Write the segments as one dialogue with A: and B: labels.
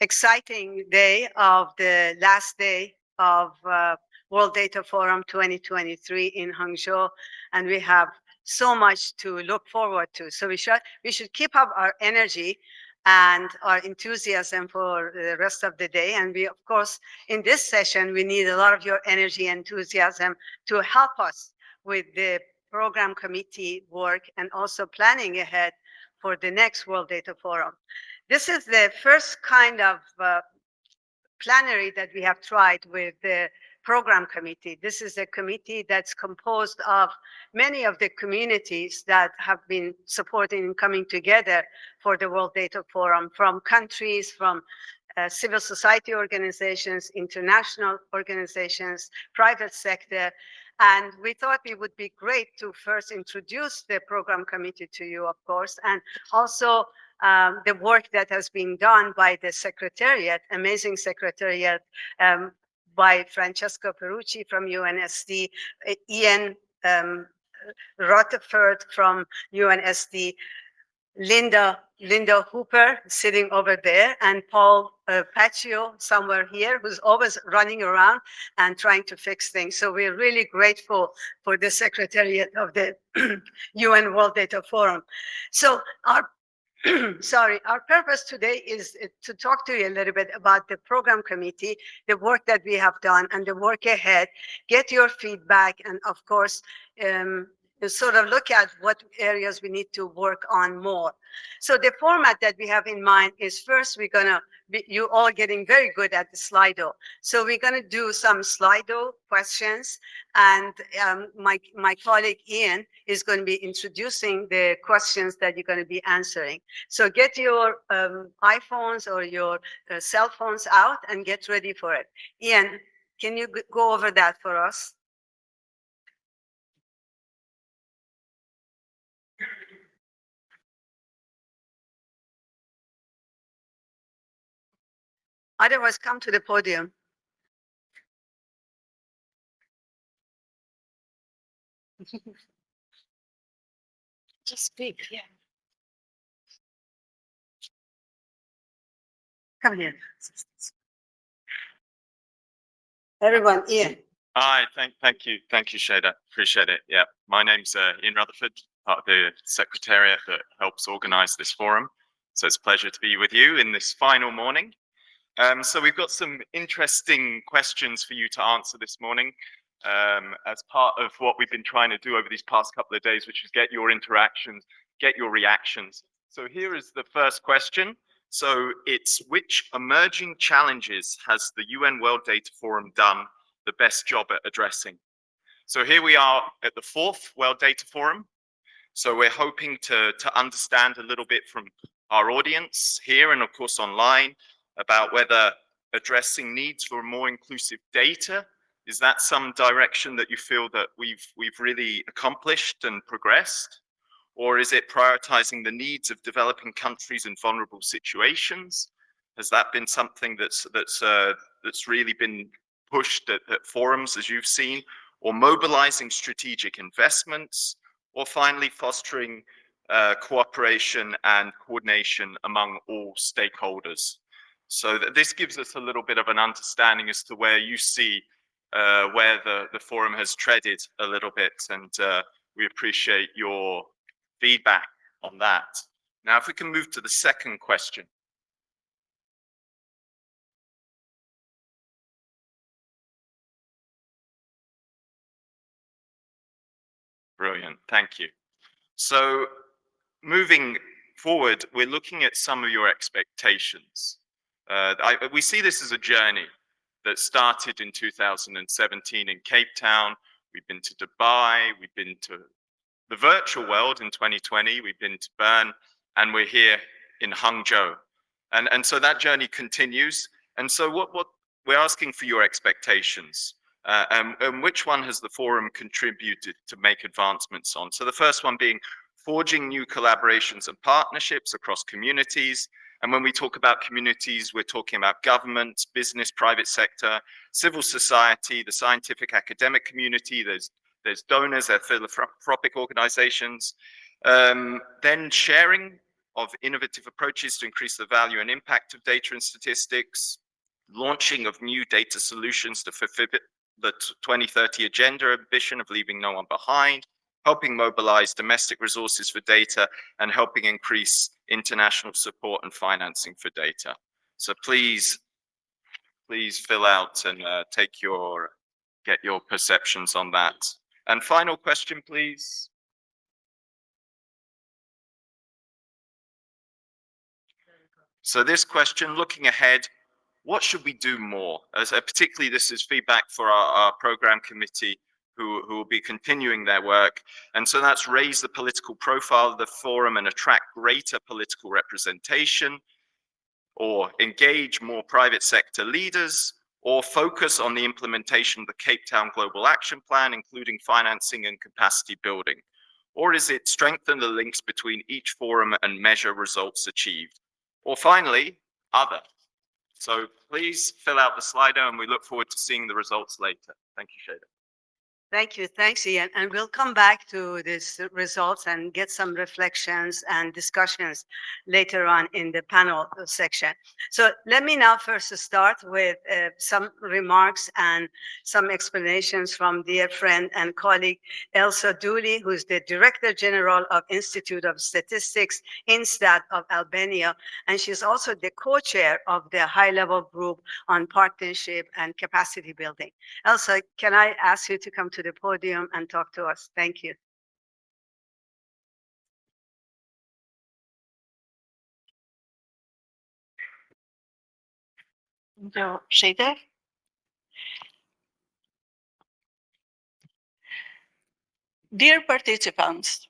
A: exciting day of the last day of World Data Forum 2023 in Hangzhou, and we have so much to look forward to. So we should keep up our energy and our enthusiasm for the rest of the day. And we, of course, in this session, we need a lot of your energy and enthusiasm to help us with the program committee work and also planning ahead for the next World Data Forum. This is the first kind of plenary that we have tried with the program committee. This is a committee that's composed of many of the communities that have been supporting and coming together for the World Data Forum, from countries, from civil society organizations, international organizations, private sector. And we thought it would be great to first introduce the program committee to you, of course, and also the work that has been done by the secretariat, amazing secretariat by Francesco Perucci from UNSD, Ian Rutherford from UNSD, Linda Hooper sitting over there, and Paul Paccio somewhere here, who's always running around and trying to fix things. So we're really grateful for the secretariat of the UN World Data Forum. So our our purpose today is to talk to you a little bit about the program committee, the work that we have done and the work ahead, get your feedback, and of course, sort of look at what areas we need to work on more. So the format that we have in mind is, first, we're gonna be, you all getting very good at the Slido. So we're gonna do some Slido questions, and my colleague Ian is going to be introducing the questions that you're going to be answering. So get your iPhones or your cell phones out and get ready for it. Ian, can you go over that for us? Otherwise, come to the podium. Just speak, yeah. Come here. Everyone, Ian.
B: Hi, thank you, Shada. Appreciate it. Yeah, my name's Ian Rutherford, part of the secretariat that helps organise this forum. So it's a pleasure to be with you in this final morning. So we've got some interesting questions for you to answer this morning, as part of what we've been trying to do over these past couple of days, which is get your interactions, get your reactions. So here is the first question. So it's, which emerging challenges has the UN World Data Forum done the best job at addressing? So here we are at the 4th World Data Forum. So we're hoping to understand a little bit from our audience here and of course online about whether addressing needs for more inclusive data, is that some direction that you feel that we've really accomplished and progressed? Or is it prioritizing the needs of developing countries in vulnerable situations? Has that been something that's really been pushed at forums, as you've seen? Or mobilizing strategic investments? Or finally fostering cooperation and coordination among all stakeholders? So this gives us a little bit of an understanding as to where you see where the forum has treaded a little bit, and we appreciate your feedback on that. Now, if we can move to the second question. Brilliant, thank you. So moving forward, we're looking at some of your expectations. We see this as a journey that started in 2017 in Cape Town. We've been to Dubai, we've been to the virtual world in 2020, we've been to Bern, and we're here in Hangzhou. And so that journey continues. And so what we're asking for your expectations, and which one has the forum contributed to make advancements on? So the first one being forging new collaborations and partnerships across communities. And when we talk about communities, we're talking about government, business, private sector, civil society, the scientific academic community, there's donors, there's philanthropic organizations. Then sharing of innovative approaches to increase the value and impact of data and statistics, launching of new data solutions to fulfill the 2030 agenda ambition of leaving no one behind, helping mobilize domestic resources for data, and helping increase international support and financing for data. So please fill out and get your perceptions on that. And final question, please. So this question, looking ahead, what should we do more? Particularly this is feedback for our program committee who will be continuing their work. And so that's raise the political profile of the forum and attract greater political representation, or engage more private sector leaders, or focus on the implementation of the Cape Town Global Action Plan, including financing and capacity building? Or is it strengthen the links between each forum and measure results achieved? Or finally, other. So please fill out the Slido and we look forward to seeing the results later. Thank you, Shada.
A: Thank you. Thanks, Ian. And we'll come back to these results and get some reflections and discussions later on in the panel section. So let me now first start with some remarks and some explanations from dear friend and colleague Elsa Dooley, who's the Director General of Institute of Statistics INSTAT of Albania. And she's also the co-chair of the high-level group on partnership and capacity building. Elsa, can I ask you to come to the podium and talk to us? Thank you.
C: Shader. Dear participants,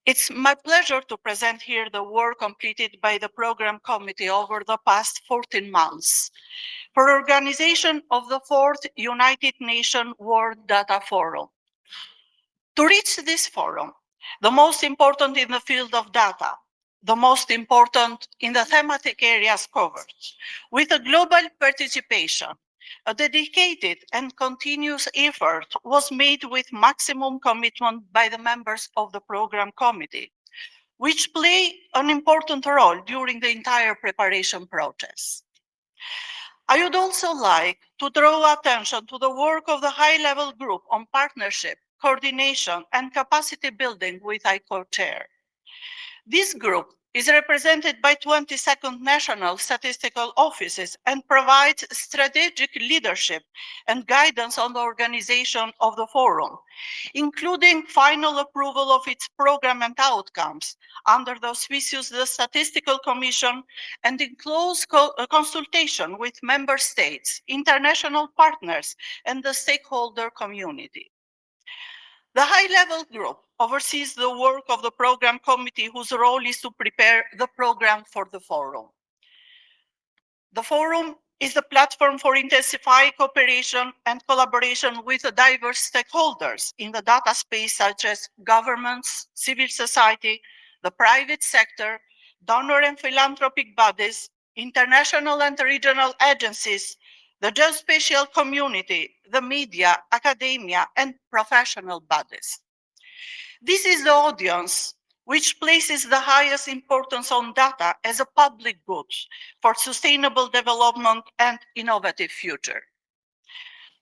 C: it's my pleasure to present here the work completed by the program committee over the past 14 months for organization of the 4th United Nations World Data Forum. To reach this forum, the most important in the field of data, the most important in the thematic areas covered, with a global participation, a dedicated and continuous effort was made with maximum commitment by the members of the program committee, which play an important role during the entire preparation process. I would also like to draw attention to the work of the high-level group on partnership, coordination, and capacity building with I co-chair. This group is represented by 22nd national statistical offices and provides strategic leadership and guidance on the organization of the forum, including final approval of its program and outcomes under the auspices of the Statistical Commission and in close consultation with member states, international partners, and the stakeholder community. The high-level group oversees the work of the program committee, whose role is to prepare the program for the forum. The forum is the platform for intensifying cooperation and collaboration with the diverse stakeholders in the data space, such as governments, civil society, the private sector, donor and philanthropic bodies, international and regional agencies, the geospatial community, the media, academia, and professional bodies. This is the audience which places the highest importance on data as a public good for sustainable development and innovative future.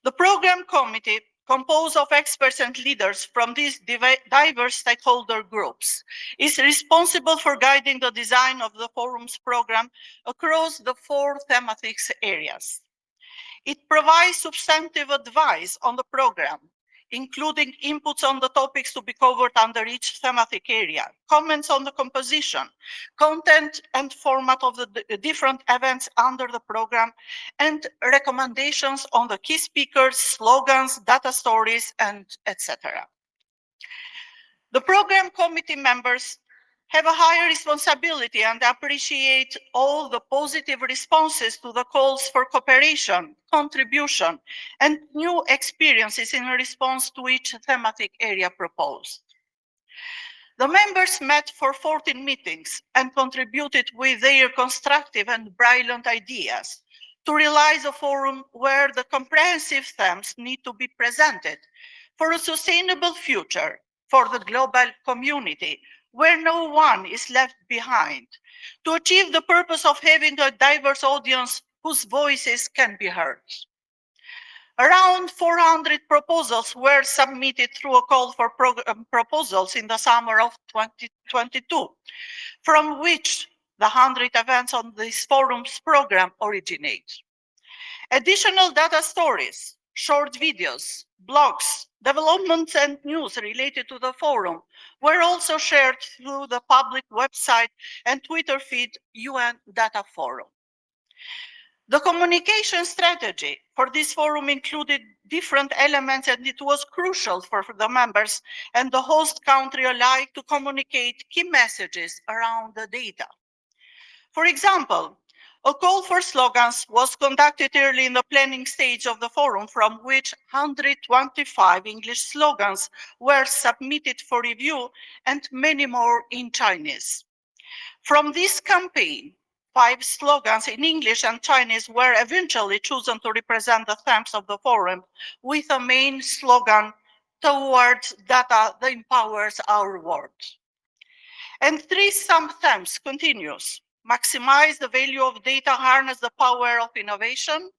C: The program committee, composed of experts and leaders from these diverse stakeholder groups, is responsible for guiding the design of the forum's program across the 4 thematic areas. It provides substantive advice on the program, including inputs on the topics to be covered under each thematic area, comments on the composition, content and format of the different events under the program, and recommendations on the key speakers, slogans, data stories, and etc. The program committee members have a higher responsibility and appreciate all the positive responses to the calls for cooperation, contribution, and new experiences in response to each thematic area proposed. The members met for 14 meetings and contributed with their constructive and brilliant ideas to realize a forum where the comprehensive themes need to be presented for a sustainable future for the global community, where no one is left behind, to achieve the purpose of having a diverse audience whose voices can be heard. Around 400 proposals were submitted through a call for proposals in the summer of 2022, from which the 100 events on this forum's program originate. Additional data stories, short videos, blogs, developments and news related to the forum were also shared through the public website and Twitter feed UN Data Forum. The communication strategy for this forum included different elements, and it was crucial for the members and the host country alike to communicate key messages around the data. For example, a call for slogans was conducted early in the planning stage of the forum, from which 125 English slogans were submitted for review and many more in Chinese. From this campaign, 5 slogans in English and Chinese were eventually chosen to represent the themes of the forum, with a main slogan, "Towards data that empowers our world." And 3 sub-themes continues: maximize the value of data, harness the power of innovation,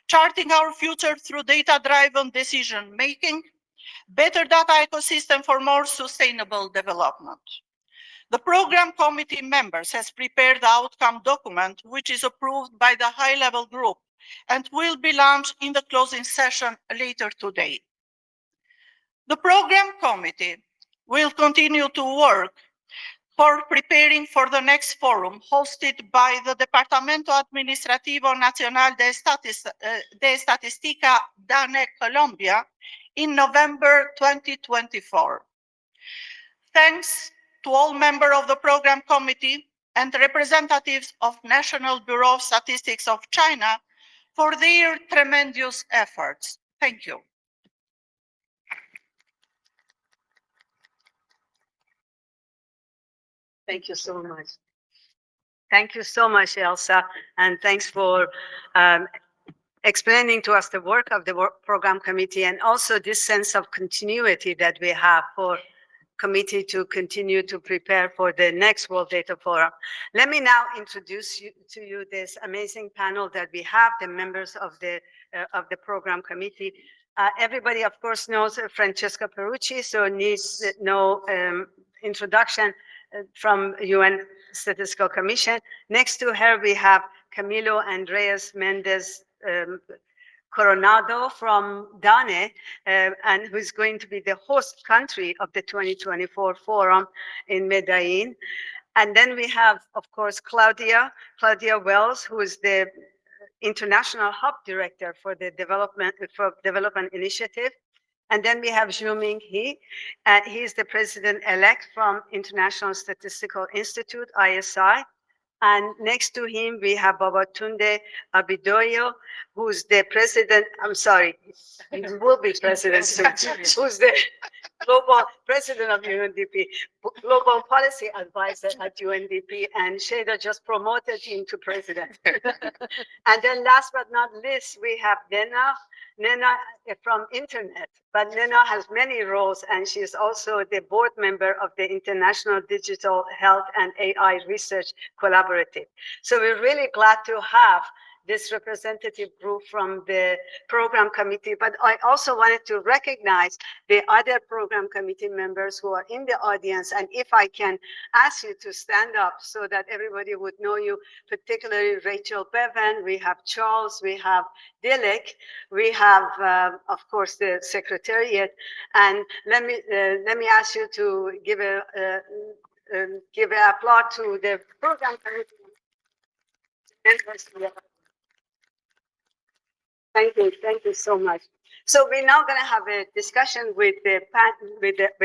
C: charting our future through data-driven decision-making, better data ecosystem for more sustainable development. The program committee members has prepared the outcome document, which is approved by the high-level group and will be launched in the closing session later today. The program committee will continue to work for preparing for the next forum hosted by the Departamento Administrativo Nacional de Estatística DANE, Colombia, in November 2024. Thanks to all members of the program committee and representatives of National Bureau of Statistics of China for their tremendous efforts. Thank you.
A: Thank you so much. Thank you so much, Elsa, and thanks for explaining to us the work of the program committee and also this sense of continuity that we have for committee to continue to prepare for the next World Data Forum. Let me now introduce to you this amazing panel that we have, the members of the program committee. Everybody, of course, knows Francesca Perucci, so needs no introduction from UN Statistical Commission. Next to her, we have Camilo Andreas Mendez Coronado from DANE, and who's going to be the host country of the 2024 forum in Medellin. And then we have, of course, Claudia Wells, who is the International Hub Director for the Development Initiative. And then we have Zhuming He. He's the president-elect from International Statistical Institute, ISI. And next to him, we have Babatunde Abidoyo, who's the president, I'm sorry, he will be president soon, who's the global president of UNDP, global policy advisor at UNDP, and Shada just promoted him to president. And then last but not least, we have Nena from Internet, but Nena has many roles, and she is also the board member of the International Digital Health and AI Research Collaborative. So we're really glad to have this representative group from the program committee, but I also wanted to recognize the other program committee members who are in the audience. And if I can ask you to stand up so that everybody would know you, particularly Rachel Bevan, we have Charles, we have Dilek, we have, of course, the secretariat. And let me ask you to give an applause to the program committee members. Thank you so much. So we're now going to have a discussion with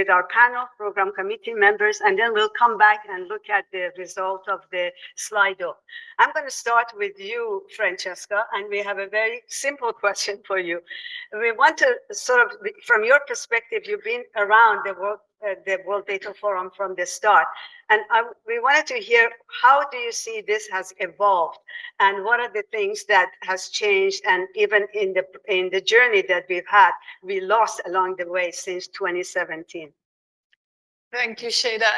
A: our panel, program committee members, and then we'll come back and look at the result of the Slido. I'm going to start with you, Francesca, and we have a very simple question for you. We want to sort of, from your perspective, you've been around the World Data Forum from the start. And we wanted to hear, how do you see this has evolved? And what are the things that has changed? And even in the journey that we've had, we lost along the way since 2017.
D: Thank you, Shada,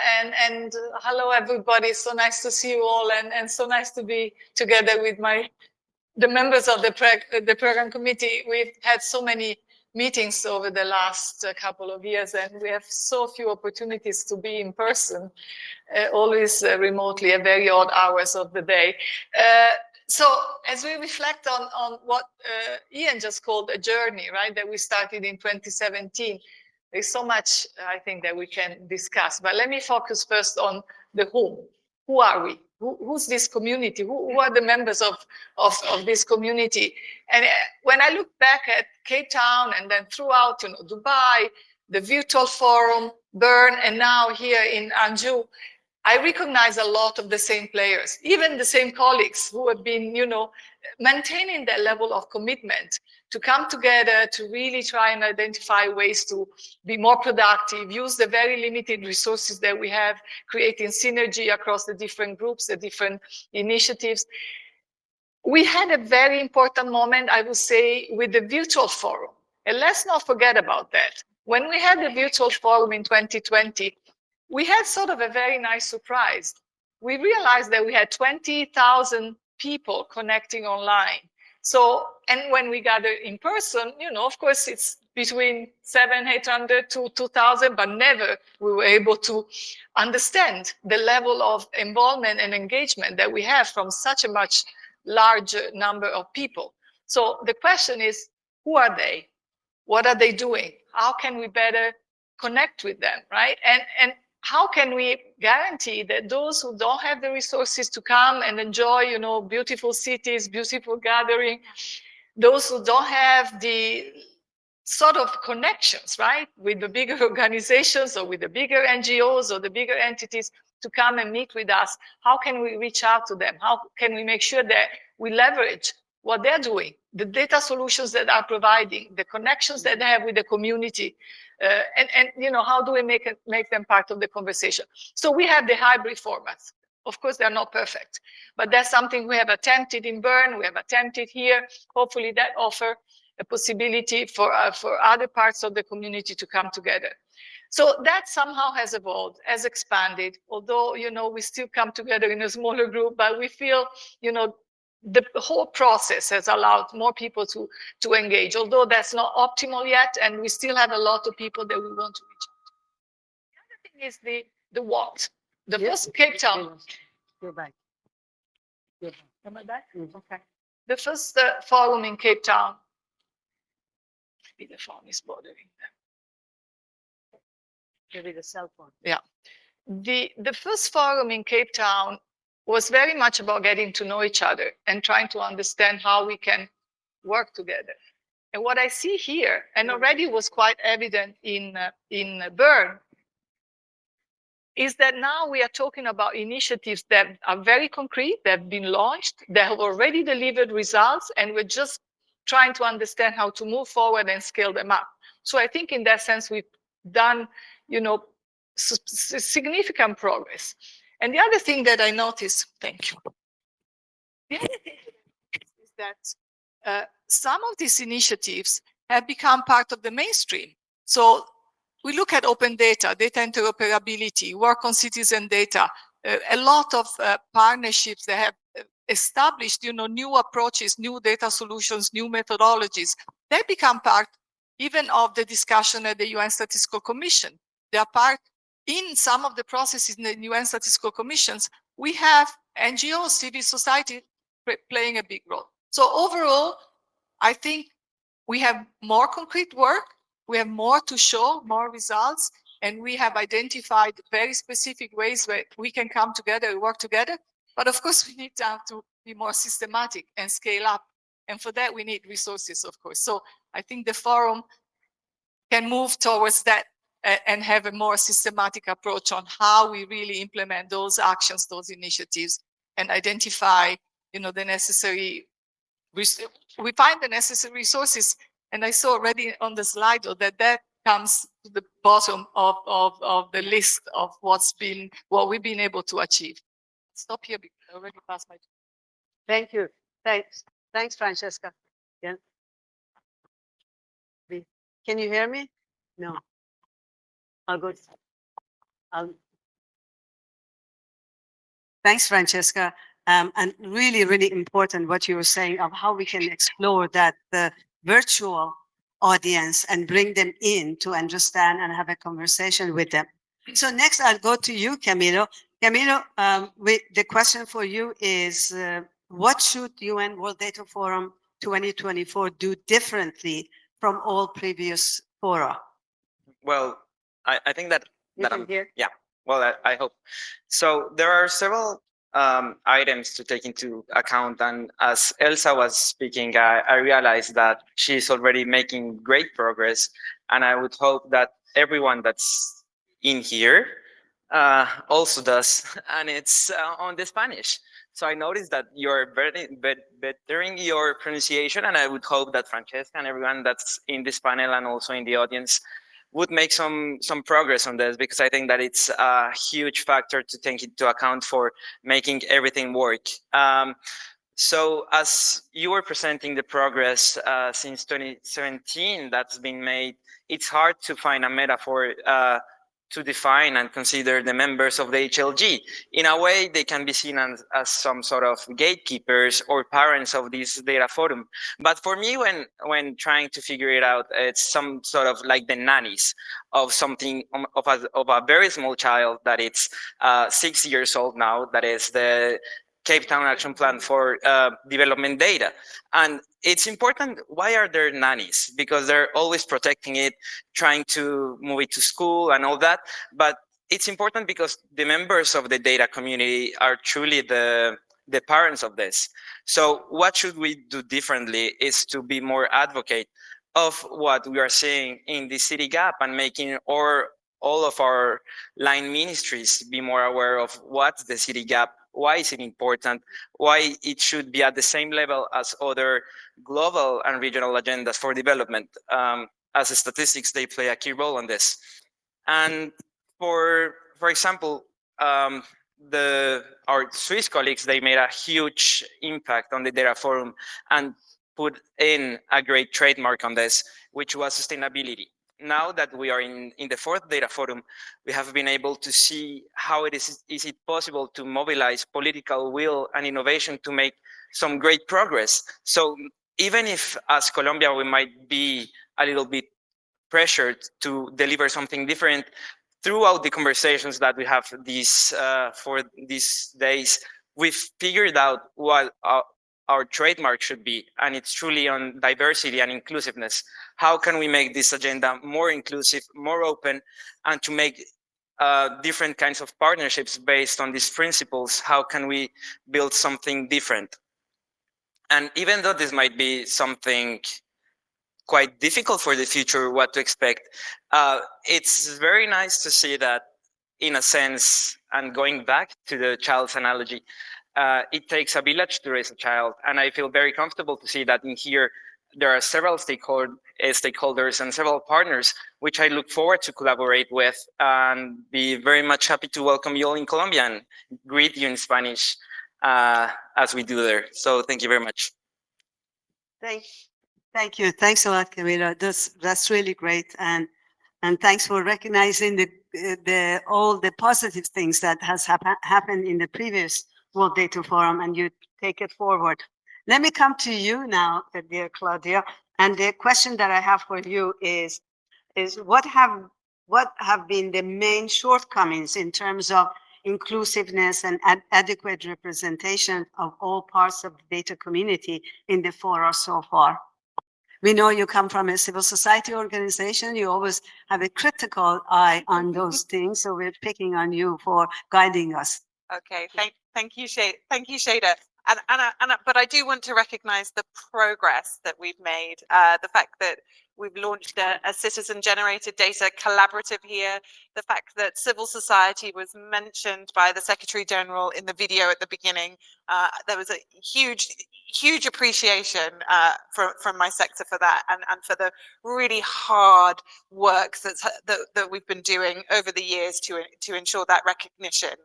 D: and hello everybody. So nice to see you all, and so nice to be together with the members of the program committee. We've had so many meetings over the last couple of years, and we have so few opportunities to be in person, always remotely at very odd hours of the day. So as we reflect on what Ian just called a journey, right, that we started in 2017, there's so much, I think, that we can discuss. But let me focus first on the whom. Who are we? Who's this community? Who are the members of this community? And when I look back at Cape Town and then throughout, Dubai, the virtual forum, Bern, and now here in Anjou, I recognize a lot of the same players, even the same colleagues who have been, maintaining that level of commitment to come together, to really try and identify ways to be more productive, use the very limited resources that we have, creating synergy across the different groups, the different initiatives. We had a very important moment, I would say, with the virtual forum. And let's not forget about that. When we had the virtual forum in 2020, we had sort of a very nice surprise. We realized that we had 20,000 people connecting online. So, and when we gather in person, of course, it's between 800 to 2,000, but never we were able to understand the level of involvement and engagement that we have from such a much larger number of people. So the question is, who are they? What are they doing? How can we better connect with them, right? And how can we guarantee that those who don't have the resources to come and enjoy, beautiful cities, beautiful gathering, those who don't have the sort of connections, right, with the bigger organizations or with the bigger NGOs or the bigger entities to come and meet with us, how can we reach out to them? How can we make sure that we leverage what they're doing, the data solutions that are providing, the connections that they have with the community, and how do we make them part of the conversation? So we have the hybrid formats. Of course, they're not perfect, but that's something we have attempted in Bern, we have attempted here. Hopefully that offer a possibility for other parts of the community to come together. So that somehow has evolved, has expanded, although, we still come together in a smaller group, but we feel, the whole process has allowed more people to engage, although that's not optimal yet, and we still have a lot of people that we want to reach out to. The other thing is the what. The first Cape Town.
A: Go back.
D: Am I back? Okay. The first forum in Cape Town. Maybe the phone is bothering them.
A: Maybe the cell phone.
D: Yeah. The first forum in Cape Town was very much about getting to know each other and trying to understand how we can work together. And what I see here, and already was quite evident in Bern, is that now we are talking about initiatives that are very concrete, that have been launched, that have already delivered results, and we're just trying to understand how to move forward and scale them up. So I think in that sense, we've done, significant progress. And the other thing that I noticed, thank you. The other thing is that some of these initiatives have become part of the mainstream. So we look at open data, data interoperability, work on citizen data, a lot of partnerships that have established, new approaches, new data solutions, new methodologies. They become part even of the discussion at the UN Statistical Commission. They are part in some of the processes in the UN Statistical Commissions. We have NGOs, civil society playing a big role. So overall, I think we have more concrete work, we have more to show, more results, and we have identified very specific ways where we can come together and work together. But of course, we need to be more systematic and scale up. And for that, we need resources, of course. So I think the forum can move towards that and have a more systematic approach on how we really implement those actions, those initiatives, and identify, the necessary, we find the necessary resources. And I saw already on the slide that comes to the bottom of the list of what we've been able to achieve. Stop here because I already passed my time.
A: Thank you. Thanks, Francesca. Yeah. Can you hear me? No. I'll Thanks, Francesca. And really, really important what you were saying of how we can explore that the virtual audience and bring them in to understand and have a conversation with them. So next, I'll go to you, Camilo. Camilo, the question for you is, what should UN World Data Forum 2024 do differently from all previous fora?
E: Well, I think that
A: You can
E: I'm,
A: hear?
E: yeah. Well, I hope so. There are several items to take into account, and as Elsa was speaking, I realized that she's already making great progress, and I would hope that everyone that's in here also does, and it's on the Spanish. So I noticed that you're bettering your pronunciation, and I would hope that Francesca and everyone that's in this panel and also in the audience would make some progress on this, because I think that it's a huge factor to take into account for making everything work. So as you were presenting the progress since 2017 that's been made, it's hard to find a metaphor to define and consider the members of the HLG. In a way, they can be seen as some sort of gatekeepers or parents of this data forum. But for me, when trying to figure it out, it's some sort of like the nannies of something, of a very small child that it's 6 years old now, that is the Cape Town Action Plan for Development Data. And it's important, why are there nannies? Because they're always protecting it, trying to move it to school and all that. But it's important because the members of the data community are truly the parents of this. So what should we do differently is to be more advocate of what we are seeing in the city gap, and making all of our line ministries be more aware of what's the city gap, why is it important, why it should be at the same level as other global and regional agendas for development. As statistics, they play a key role in this. And for example, our Swiss colleagues, they made a huge impact on the data forum and put in a great trademark on this, which was sustainability. Now that we are in the fourth data forum, we have been able to see how is it possible to mobilize political will and innovation to make some great progress. So even if as Colombia we might be a little bit pressured to deliver something different, throughout the conversations that we have for these days, we've figured out what our trademark should be, and it's truly on diversity and inclusiveness. How can we make this agenda more inclusive, more open, and to make different kinds of partnerships based on these principles? How can we build something different? And even though this might be something quite difficult for the future, what to expect, it's very nice to see that, in a sense, and going back to the child's analogy, it takes a village to raise a child. And I feel very comfortable to see that in here there are several stakeholders and several partners, which I look forward to collaborate with, and be very much happy to welcome you all in Colombia and greet you in Spanish as we do there. So thank you very much.
A: Thank you. Thanks a lot, Camila. That's really great, and thanks for recognizing the all the positive things that has happened in the previous World Data Forum, and you take it forward. Let me come to you now, dear Claudia. And the question that I have for you is what have been the main shortcomings in terms of inclusiveness and adequate representation of all parts of the data community in the fora so far? We know you come from a civil society organization. You always have a critical eye on those things. So we're picking on you for guiding us.
F: Okay, thank you, Shada. Thank you, Shada. But I do want to recognise the progress that we've made. The fact that we've launched a citizen-generated data collaborative here. The fact that civil society was mentioned by the Secretary General in the video at the beginning. There was a huge appreciation from my sector for that, and for the really hard work that we've been doing over the years to ensure that recognition.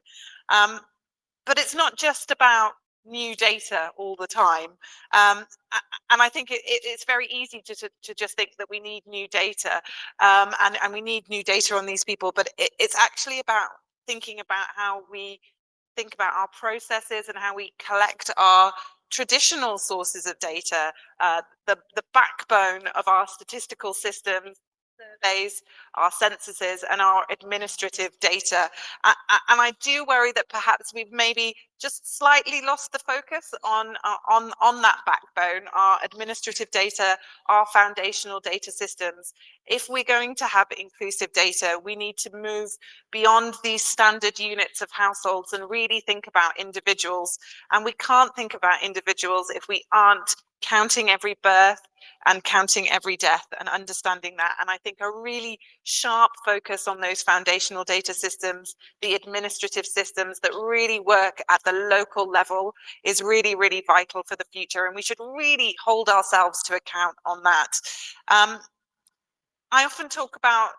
F: But it's not just about new data all the time. And I think it's very easy to just think that we need new data, and we need new data on these people, but it's actually about thinking about how we think about our processes and how we collect our traditional sources of data, the backbone of our statistical systems, surveys, our censuses, and our administrative data. And I do worry that perhaps we've maybe just slightly lost the focus on that backbone, our administrative data, our foundational data systems. If we're going to have inclusive data, we need to move beyond these standard units of households and really think about individuals. And we can't think about individuals if we aren't counting every birth and counting every death and understanding that. And I think a really sharp focus on those foundational data systems, the administrative systems that really work at the local level, is really, really vital for the future. And we should really hold ourselves to account on that. I often talk about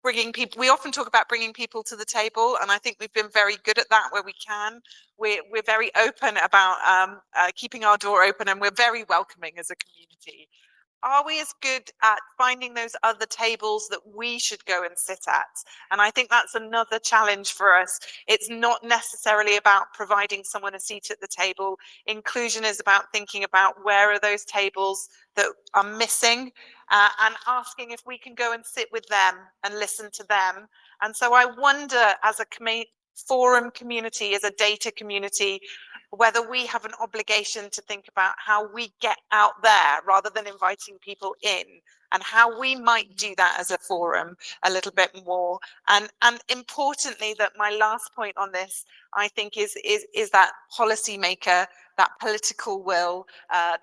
F: we often talk about bringing people to the table, and I think we've been very good at that where we can. We're very open about keeping our door open, and we're very welcoming as a community. Are we as good at finding those other tables that we should go and sit at? And I think that's another challenge for us. It's not necessarily about providing someone a seat at the table. Inclusion is about thinking about where are those tables that are missing, and asking if we can go and sit with them and listen to them. And so I wonder, as a forum community, as a data community, whether we have an obligation to think about how we get out there rather than inviting people in, and how we might do that as a forum a little bit more. And importantly, that my last point on this, I think, is that policymaker, that political will,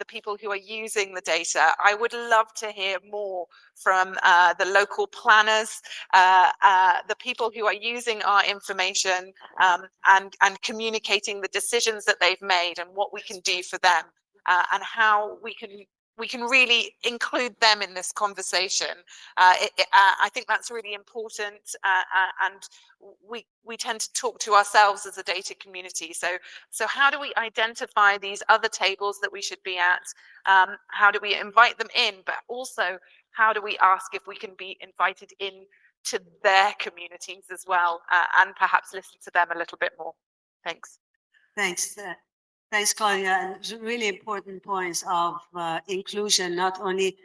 F: the people who are using the data. I would love to hear more from the local planners, the people who are using our information, and communicating the decisions that they've made and what we can do for them, and how we can really include them in this conversation. I think that's really important, and we tend to talk to ourselves as a data community. So how do we identify these other tables that we should be at? How do we invite them in? But also, how do we ask if we can be invited in to their communities as well, and perhaps listen to them a little bit more? Thanks.
A: Thanks. Thanks, Claudia. And really important points of inclusion, not only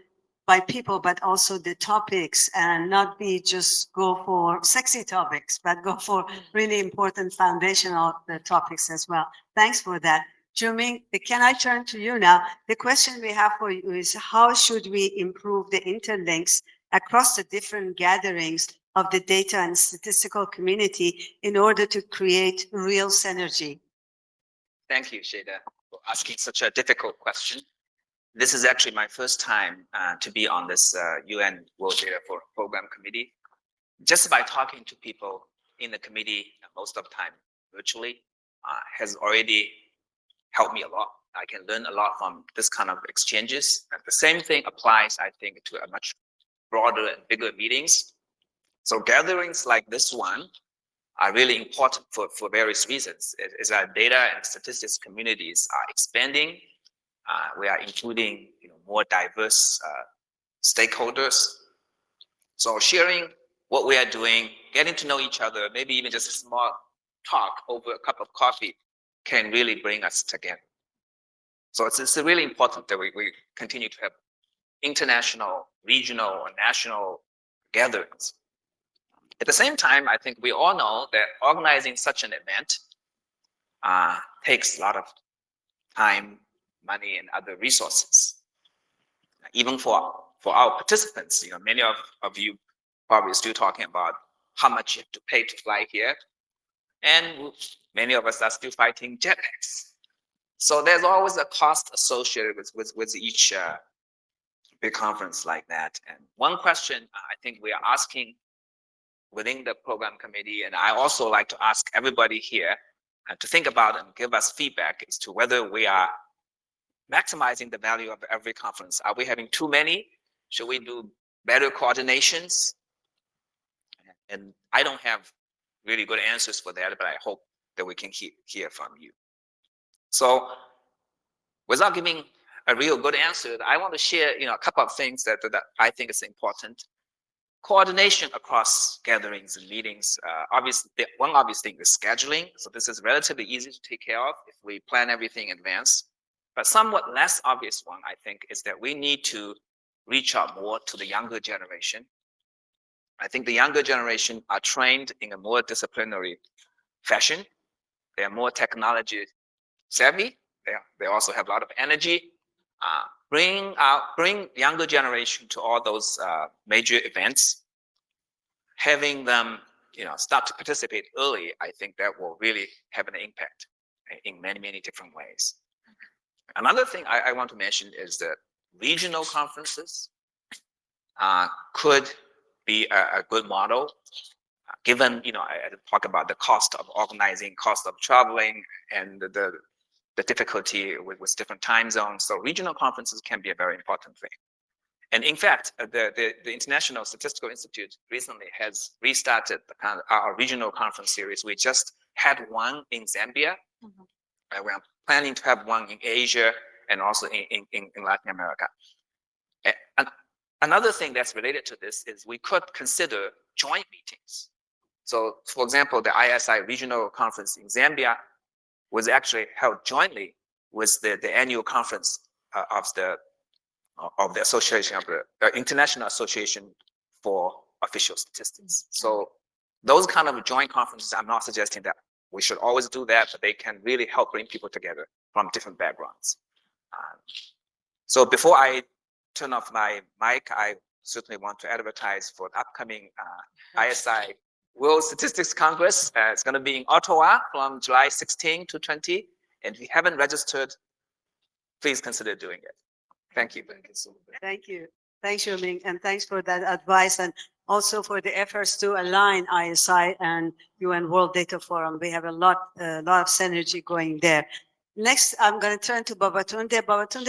A: by people, but also the topics, and not be just go for sexy topics, but go for really important foundational topics as well. Thanks for that. Juming, can I turn to you now? The question we have for you is, how should we improve the interlinks across the different gatherings of the data and statistical community in order to create real synergy?
G: Thank you, Shada, for asking such a difficult question. This is actually my first time to be on this UN World Data Forum Program Committee. Just by talking to people in the committee, most of the time virtually, has already helped me a lot. I can learn a lot from this kind of exchanges. And the same thing applies, I think, to a much broader and bigger meetings. So gatherings like this one are really important for various reasons. As our data and statistics communities are expanding, we are including more diverse stakeholders. So sharing what we are doing, getting to know each other, maybe even just a small talk over a cup of coffee can really bring us together. So it's really important that we continue to have international, regional, or national gatherings. At the same time, I think we all know that organizing such an event takes a lot of time, money, and other resources. Even for our participants, many of you probably still talking about how much you have to pay to fly here, and many of us are still fighting jet lags. So there's always a cost associated with each big conference like that. And one question I think we are asking within the program committee, and I also like to ask everybody here to think about and give us feedback as to whether we are maximizing the value of every conference. Are we having too many? Should we do better coordinations? And I don't have really good answers for that, but I hope that we can hear from you. So without giving a real good answer, I want to share, a couple of things that I think is important. Coordination across gatherings and meetings. Obviously, one obvious thing is scheduling. So this is relatively easy to take care of if we plan everything in advance. But somewhat less obvious one, I think, is that we need to reach out more to the younger generation. I think the younger generation are trained in a more disciplinary fashion. They are more technology savvy. They also have a lot of energy. Bring younger generation to all those major events. Having them, start to participate early, I think that will really have an impact in many, many different ways. Another thing I want to mention is that regional conferences could be a good model, given, I talk about the cost of organizing, cost of traveling, and the difficulty with different time zones. So regional conferences can be a very important thing. And in fact, the International Statistical Institute recently has restarted our regional conference series. We just had one in Zambia. We're planning to have one in Asia and also in Latin America. And another thing that's related to this is we could consider joint meetings. So, for example, the ISI regional conference in Zambia was actually held jointly with the annual conference of the association of the International Association for Official Statistics. So those kind of joint conferences, I'm not suggesting that we should always do that, but they can really help bring people together from different backgrounds. So before I turn off my mic, I certainly want to advertise for the upcoming ISI World Statistics Congress. It's going to be in Ottawa from July 16 to 20. And if you haven't registered, please consider doing it. Thank you.
A: Thank you. Thanks, Ming, and thanks for that advice and also for the efforts to align ISI and UN World Data Forum. We have a lot of synergy going there. Next, I'm going to turn to Babatunde. Babatunde,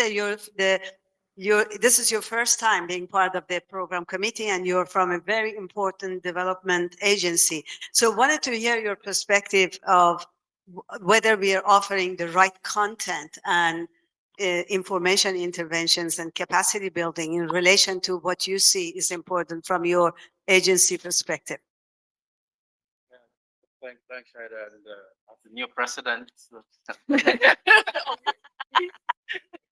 A: this is your first time being part of the program committee, and you're from a very important development agency. So wanted to hear your perspective of whether we are offering the right content and information interventions and capacity building in relation to what you see is important from your agency perspective.
H: Thanks, Shaida, and the new president.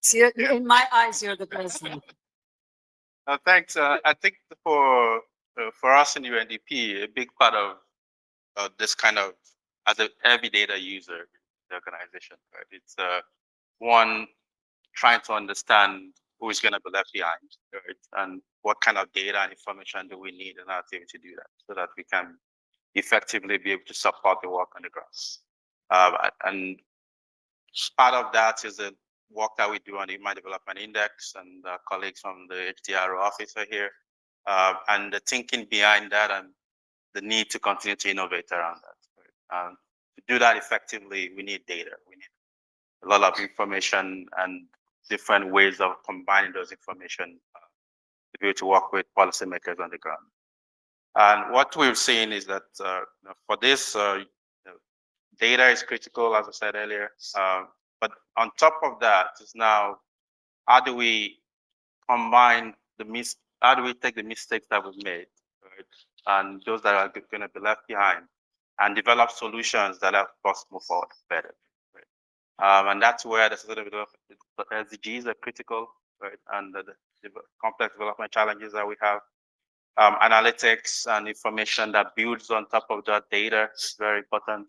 A: So in my eyes, you're the president.
H: Thanks. I think for us in UNDP, a big part of this kind of, as a heavy data user in the organization, right? It's one, trying to understand who is going to be left behind, right? And what kind of data and information do we need in our team to do that, so that we can effectively be able to support the work on the ground. And part of that is the work that we do on the Human Development Index, and colleagues from the HDRO office are here, and the thinking behind that and the need to continue to innovate around that. Right? To do that effectively, we need data. We need a lot of information and different ways of combining those information to be able to work with policymakers on the ground. And what we've seen is that for this, data is critical, as I said earlier. But on top of that is now, how do we combine how do we take the mistakes that we've made, right? And those that are going to be left behind, and develop solutions that help us move forward better. Right? And that's where the SDGs are critical, right? And the complex development challenges that we have. Analytics and information that builds on top of that data is very important.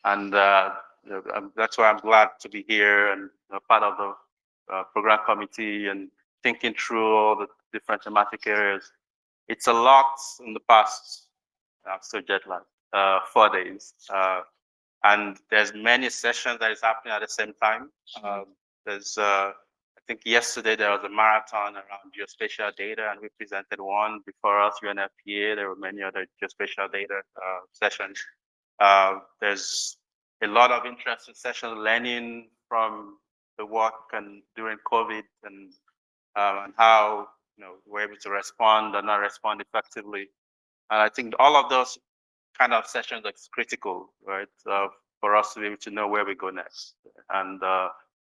H: And that's why I'm glad to be here and part of the program committee and thinking through all the different thematic areas. It's a lot in the past. I'm still jet lagged, 4 days. And there's many sessions that is happening at the same time. There's, I think yesterday there was a marathon around geospatial data, and we presented one before us, UNFPA. There were many other geospatial data sessions. There's a lot of interesting sessions, learning from the work and during COVID, and how we're able to respond or not respond effectively. And I think all of those kind of sessions are critical, right? for us to be able to know where we go next, and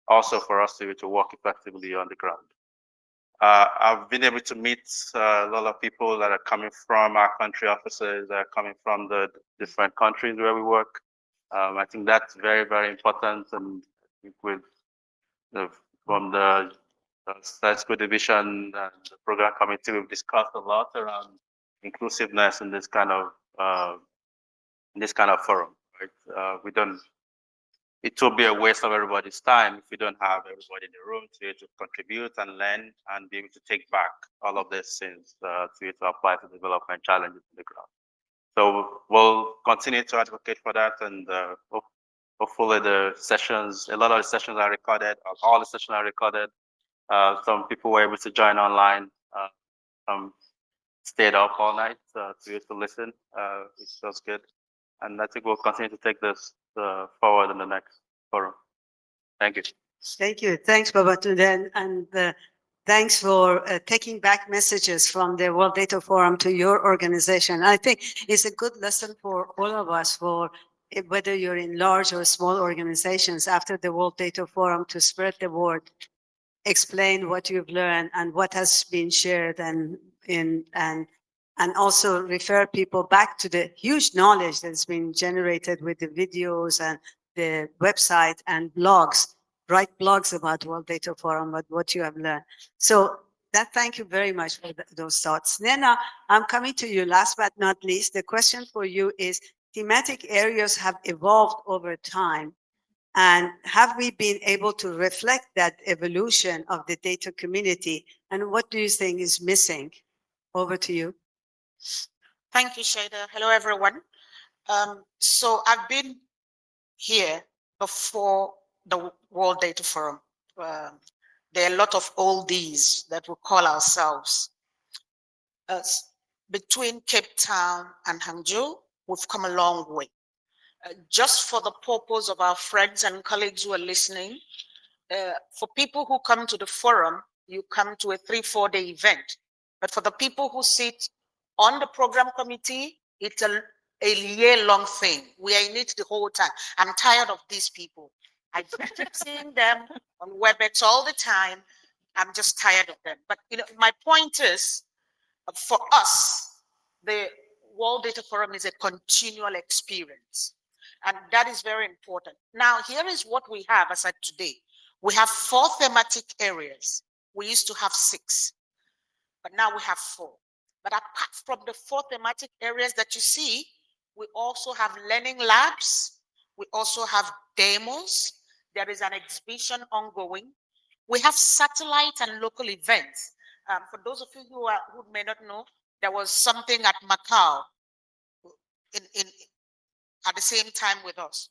H: also for us to be able to work effectively on the ground. I've been able to meet a lot of people that are coming from our country offices, that are coming from the different countries where we work. I think that's very, very important. And with from the SESCO division and the program committee, we've discussed a lot around inclusiveness in this kind of forum. Right? We don't. It will be a waste of everybody's time if we don't have everybody in the room to be able to contribute and learn and be able to take back all of these things to be able to apply to development challenges on the ground. So we'll continue to advocate for that, and hopefully the sessions, a lot of the sessions are recorded, all the sessions are recorded. Some people were able to join online, some stayed up all night to be able to listen, which was good. And I think we'll continue to take this forward in the next forum. Thank you.
A: Thank you. Thanks, Babatunde. And thanks for taking back messages from the World Data Forum to your organization. I think it's a good lesson for all of us, for whether you're in large or small organizations, after the World Data Forum, to spread the word, explain what you've learned and what has been shared, and also refer people back to the huge knowledge that's been generated with the videos and the website and blogs. Write blogs about World Data Forum, about what you have learned. So thank you very much for those thoughts. Nena, I'm coming to you. Last but not least, the question for you is, thematic areas have evolved over time. And have we been able to reflect that evolution of the data community? And what do you think is missing? Over to you.
I: Thank you, Shada. Hello, everyone. So I've been here before the World Data Forum. There are a lot of oldies that we call ourselves. Between Cape Town and Hangzhou, we've come a long way. Just for the purpose of our friends and colleagues who are listening, for people who come to the forum, you come to a 3-4 day event. But for the people who sit on the program committee, it's a year-long thing. We are in it the whole time. I'm tired of these people. I keep seeing them on WebEx all the time. I'm just tired of them. But my point is, for us, the World Data Forum is a continual experience. And that is very important. Now, here is what we have as at today. We have 4 thematic areas. We used to have 6, but now we have 4. But apart from the 4 thematic areas that you see, we also have learning labs. We also have demos. There is an exhibition ongoing. We have satellite and local events. For those of you who may not know, there was something at Macau at the same time with us.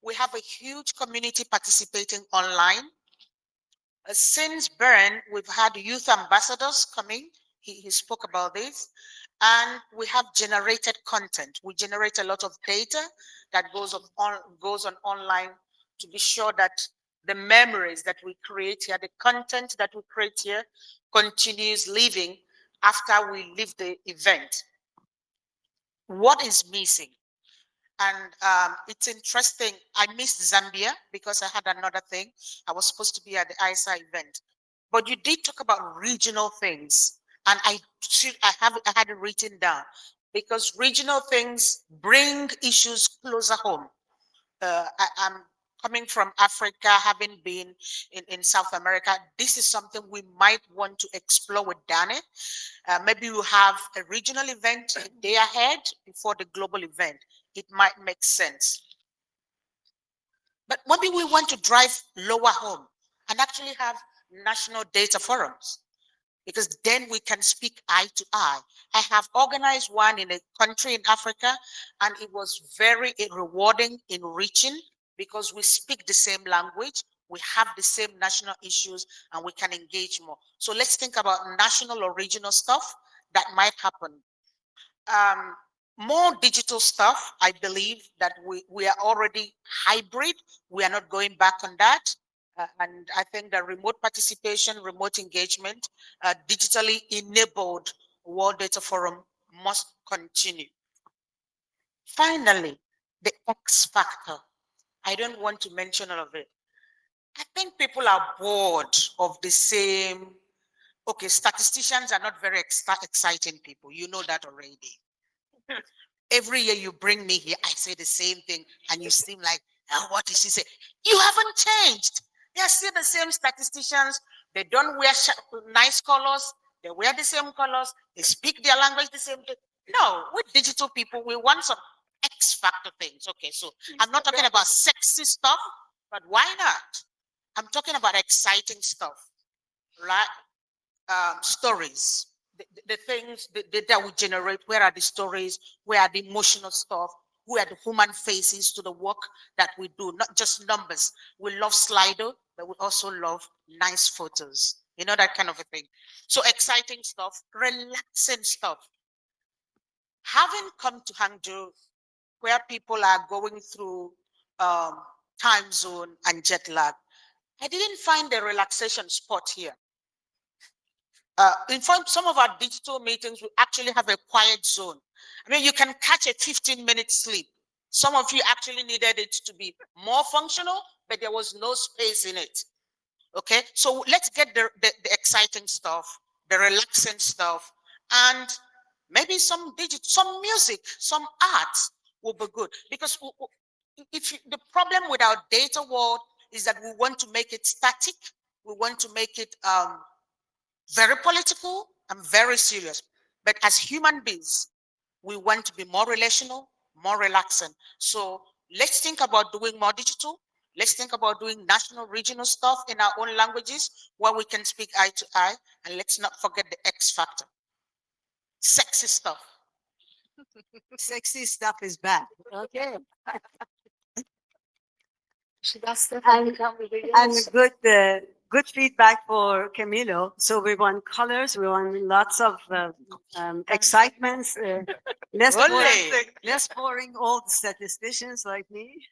I: We have a huge community participating online. Since Bern, we've had youth ambassadors coming. He spoke about this. And we have generated content. We generate a lot of data that goes on online to be sure that the memories that we create here, the content that we create here, continues living after we leave the event. What is missing? And it's interesting. I missed Zambia because I had another thing. I was supposed to be at the ISA event. But you did talk about regional things. And I had it written down because regional things bring issues closer home. I'm coming from Africa, having been in South America. This is something we might want to explore with Danny. Maybe we'll have a regional event a day ahead before the global event. It might make sense. But maybe we want to drive lower home and actually have national data forums, because then we can speak eye to eye. I have organized one in a country in Africa, and it was very rewarding, enriching, because we speak the same language, we have the same national issues, and we can engage more. So let's think about national or regional stuff that might happen. More digital stuff, I believe that we are already hybrid. We are not going back on that. And I think that remote participation, remote engagement, digitally enabled World Data Forum must continue. Finally, the X factor. I don't want to mention all of it. I think people are bored of the same. Okay, statisticians are not very exciting people. You know that already. Every year you bring me here, I say the same thing, and you seem like, oh, what did she say? You haven't changed. They are still the same statisticians. They don't wear nice colors. They wear the same colors. They speak their language the same thing. No, with digital people, we want some X factor things. Okay, so I'm not talking about sexy stuff, but why not? I'm talking about exciting stuff, right? Stories, the things that we generate. Where are the stories? Where are the emotional stuff? Where are the human faces to the work that we do? Not just numbers. We love Slido, but we also love nice photos. You know, that kind of a thing. So exciting stuff, relaxing stuff. Having come to Hangzhou, where people are going through time zone and jet lag, I didn't find a relaxation spot here. In fact, some of our digital meetings, we actually have a quiet zone. I mean, you can catch a 15-minute sleep. Some of you actually needed it to be more functional, but there was no space in it. Okay, so let's get the exciting stuff, the relaxing stuff, and maybe some music, some art will be good. Because the problem with our data world is that we want to make it static. We want to make it very political and very serious. But as human beings, we want to be more relational, more relaxing. So let's think about doing more digital. Let's think about doing national, regional stuff in our own languages where we can speak eye to eye. And let's not forget the X factor. Sexy stuff.
A: Sexy stuff is bad. Okay.
D: And,
A: And good feedback for Camilo. So we want colors, we want lots of excitements, less boring old statisticians like me,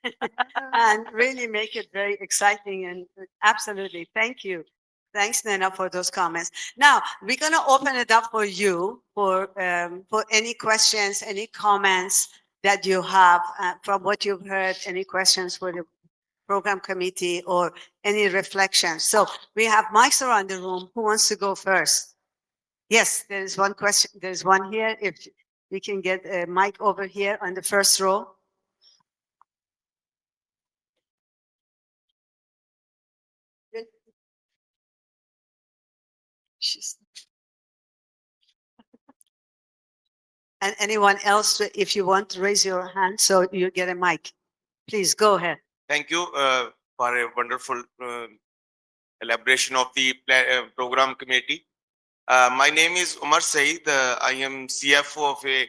A: and really make it very exciting. And absolutely, thank you. Thanks, Nena, for those comments. Now we're going to open it up for you for any questions, any comments that you have from what you've heard. Any questions for the program committee or any reflections. So we have mics around the room. Who wants to go first? Yes, there is one question. There's one here. If we can get a mic over here on the first row. And anyone else, if you want to raise your hand so you get a mic, please go ahead.
J: Thank you for a wonderful elaboration of the program committee. My name is Umar Saeed. I am CFO of a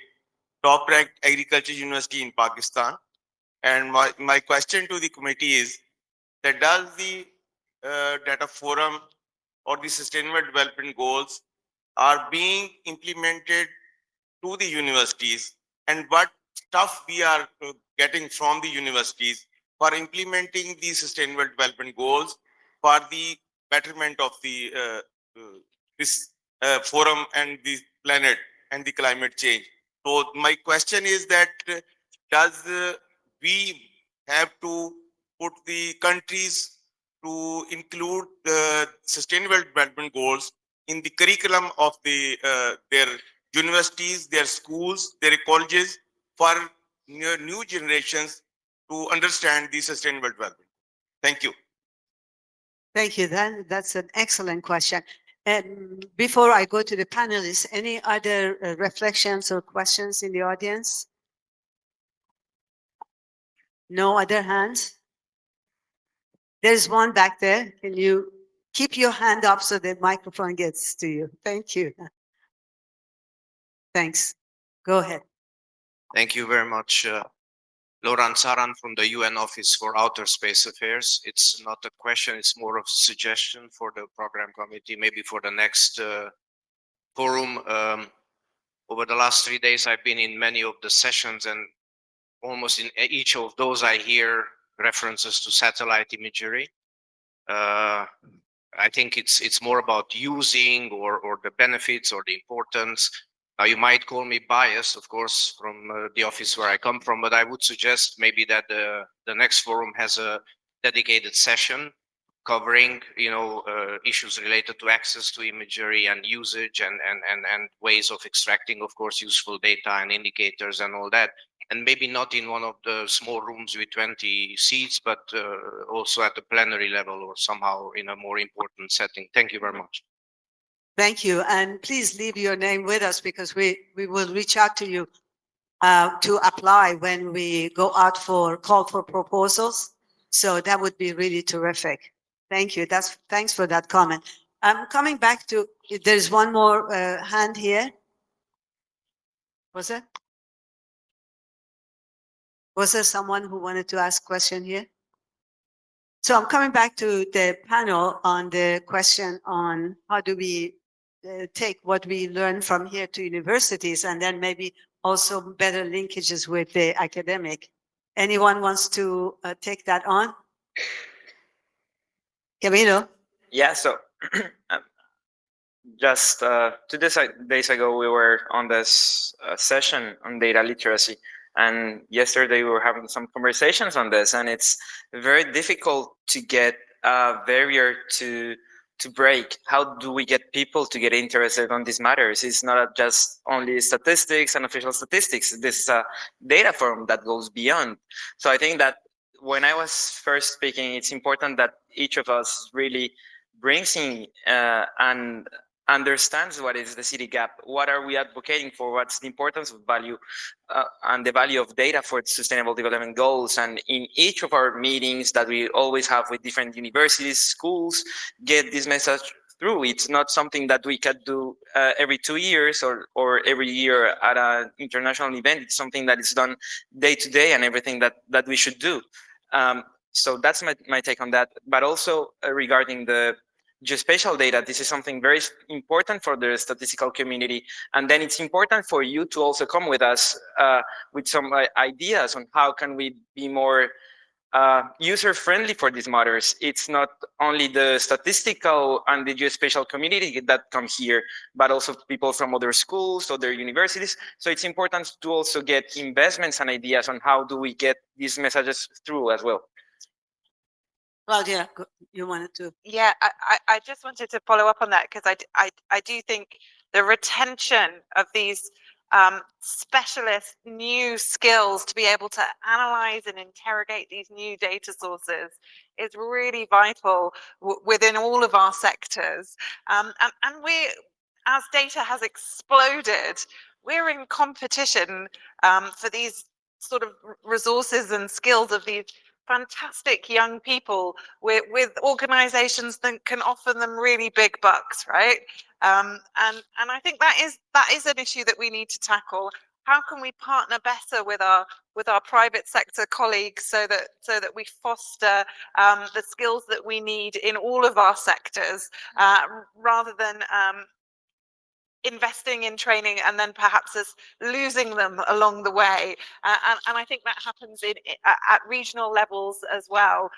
J: top-ranked agriculture university in Pakistan. And my question to the committee is that does the data forum or the sustainable development goals are being implemented to the universities, and what stuff we are getting from the universities for implementing the sustainable development goals for the betterment of the this forum and the planet and the climate change. So my question is that does we have to put the countries to include the sustainable development goals in the curriculum of the their universities, their schools, their colleges for new generations to understand the sustainable development? Thank you.
A: Thank you. That's an excellent question. And before I go to the panelists, any other reflections or questions in the audience? No other hands? There's one back there. Can you keep your hand up so the microphone gets to you? Thank you. Thanks. Go ahead.
K: Thank you very much. Laurent Saran from the UN Office for Outer Space Affairs. It's not a question, it's more of a suggestion for the program committee, maybe for the next forum. Over the last 3 days, I've been in many of the sessions, and almost in each of those, I hear references to satellite imagery. I think it's more about using or the benefits or the importance, Now, you might call me biased, of course, from the office where I come from, but I would suggest maybe that the next forum has a dedicated session covering, issues related to access to imagery and usage and ways of extracting, of course, useful data and indicators and all that. And maybe not in one of the small rooms with 20 seats, but also at the plenary level or somehow in a more important setting. Thank you very much.
A: Thank you. And please leave your name with us because we will reach out to you to apply when we go out for call for proposals. So that would be really terrific. Thank you. Thanks for that comment. I'm coming back to, there's one more hand here. Was there someone who wanted to ask a question here? So I'm coming back to the panel on the question on how do we take what we learn from here to universities and then maybe also better linkages with the academic. Anyone wants to take that on? Camilo?
E: Yeah, so just 2 days ago, we were on this session on data literacy. And yesterday we were having some conversations on this, and it's very difficult to get a barrier to break. How do we get people to get interested on these matters? It's not just only statistics and official statistics. This is a data forum that goes beyond. So I think that when I was first speaking, it's important that each of us really brings in and understands what is the city gap, what are we advocating for, what's the importance of value and the value of data for sustainable development goals. And in each of our meetings that we always have with different universities, schools, get this message through. It's not something that we can do every 2 years or every year at an international event. It's something that is done day to day and everything that we should do. So that's my take on that. But also regarding the geospatial data, this is something very important for the statistical community. And then it's important for you to also come with us with some ideas on how can we be more user-friendly for these matters. It's not only the statistical and the geospatial community that come here, but also people from other schools, other universities. So it's important to also get investments and ideas on how do we get these messages through as well.
A: Claudia, you wanted to?
F: Yeah, I just wanted to follow up on that because I do think the retention of these specialist new skills to be able to analyze and interrogate these new data sources is really vital within all of our sectors. And we, as data has exploded, we're in competition for these sort of resources and skills of these fantastic young people with organizations that can offer them really big bucks, right? And I think that is an issue that we need to tackle. How can we partner better with our private sector colleagues so that we foster the skills that we need in all of our sectors rather than investing in training and then perhaps us losing them along the way, and I think that happens at regional levels as well.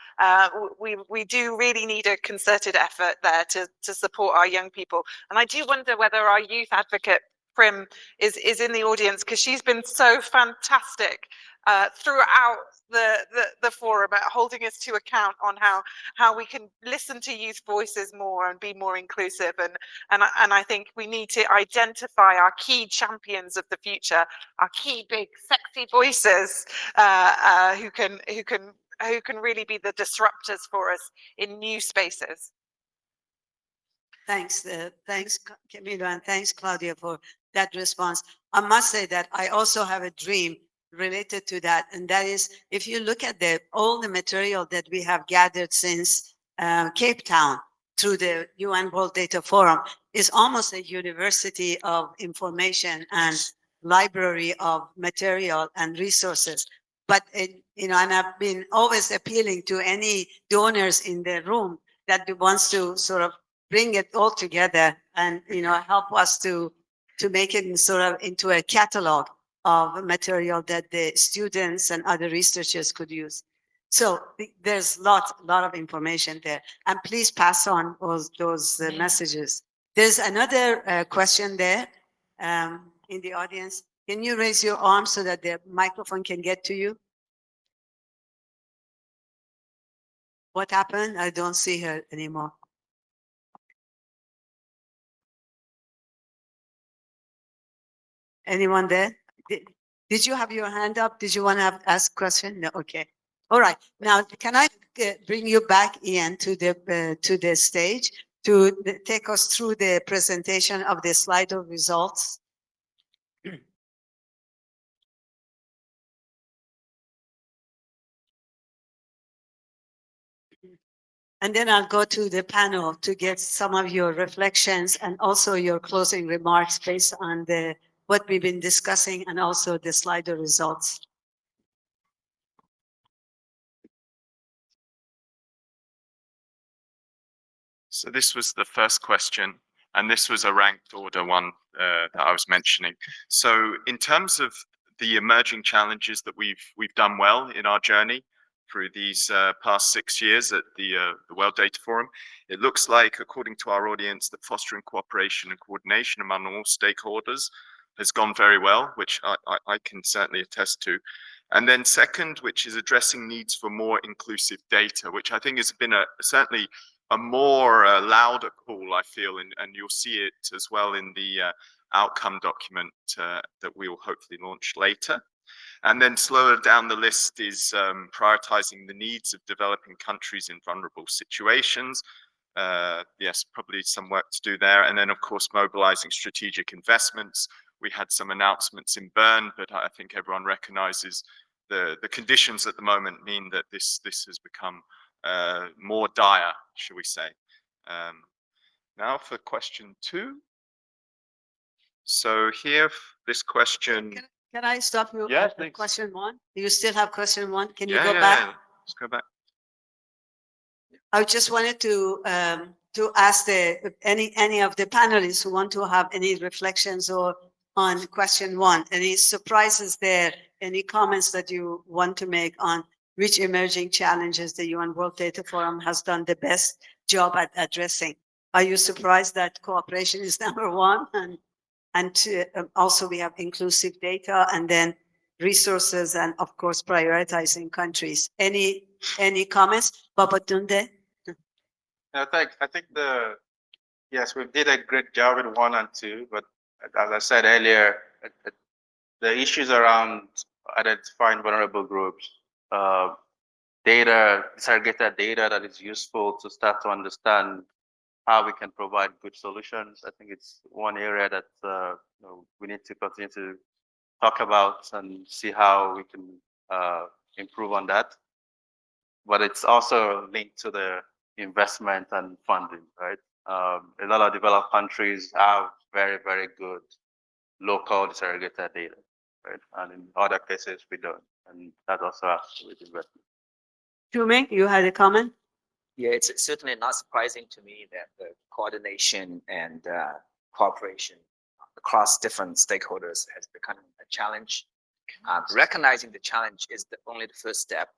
F: We do really need a concerted effort there to support our young people, and I do wonder whether our youth advocate Prim is in the audience because she's been so fantastic throughout the forum at holding us to account on how we can listen to youth voices more and be more inclusive, and I think we need to identify our key champions of the future, our key big sexy voices who can really be the disruptors for us in new spaces.
A: Thanks, Camilo, and thanks, Claudia, for that response. I must say that I also have a dream related to that, and that is if you look at all the material that we have gathered since Cape Town through the UN World Data Forum, is almost a university of information and library of material and resources. But and I've been always appealing to any donors in the room that wants to sort of bring it all together and help us to make it sort of into a catalog of material that the students and other researchers could use. So there's a lot of information there, and please pass on those messages. There's another question there. in the audience, can you raise your arm so that the microphone can get to you? What happened? I don't see her anymore. Anyone there? Did you have your hand up? Did you want to ask a question? No, okay. All right. Now, can I bring you back, Ian, to the stage to take us through the presentation of the slide of results? And then I'll go to the panel to get some of your reflections and also your closing remarks based on what we've been discussing and also the slide of results.
B: So this was the first question, and this was a ranked order one that I was mentioning. So in terms of the emerging challenges that we've done well in our journey through these past 6 years at the World Data Forum, it looks like, according to our audience, that fostering cooperation and coordination among all stakeholders has gone very well, which I can certainly attest to. And then second, which is addressing needs for more inclusive data, which I think has been certainly a more louder call, I feel, and you'll see it as well in the outcome document that we will hopefully launch later. And then slower down the list is prioritizing the needs of developing countries in vulnerable situations. Yes, probably some work to do there. And then, of course, mobilizing strategic investments. We had some announcements in Bern, but I think everyone recognizes the conditions at the moment mean that this has become more dire, shall we say. Now for question 2. So here, this question.
A: Can I stop you
B: Yes,
A: at question 1? Do you still have question 1? Can you
B: Yeah,
A: go
B: yeah,
A: back?
B: yeah. Let's go back.
A: I just wanted to ask any of the panelists who want to have any reflections or on question 1, any surprises there, any comments that you want to make on which emerging challenges the UN World Data Forum has done the best job at addressing. Are you surprised that cooperation is number 1? And also we have inclusive data and then resources and of course prioritizing countries. Any comments? Babatunde?
H: I think yes, we did a great job in 1 and 2, but as I said earlier, the issues around identifying vulnerable groups, disaggregated data that is useful to start to understand how we can provide good solutions. I think it's one area that we need to continue to talk about and see how we can improve on that. But it's also linked to the investment and funding, right? A lot of developed countries have very, very good local disaggregated data, right? And in other cases, we don't. And that also has to do with investment.
A: Shuming, you had a comment?
G: Yeah, it's certainly not surprising to me that the coordination and cooperation across different stakeholders has become a challenge. Recognizing the challenge is only the first step.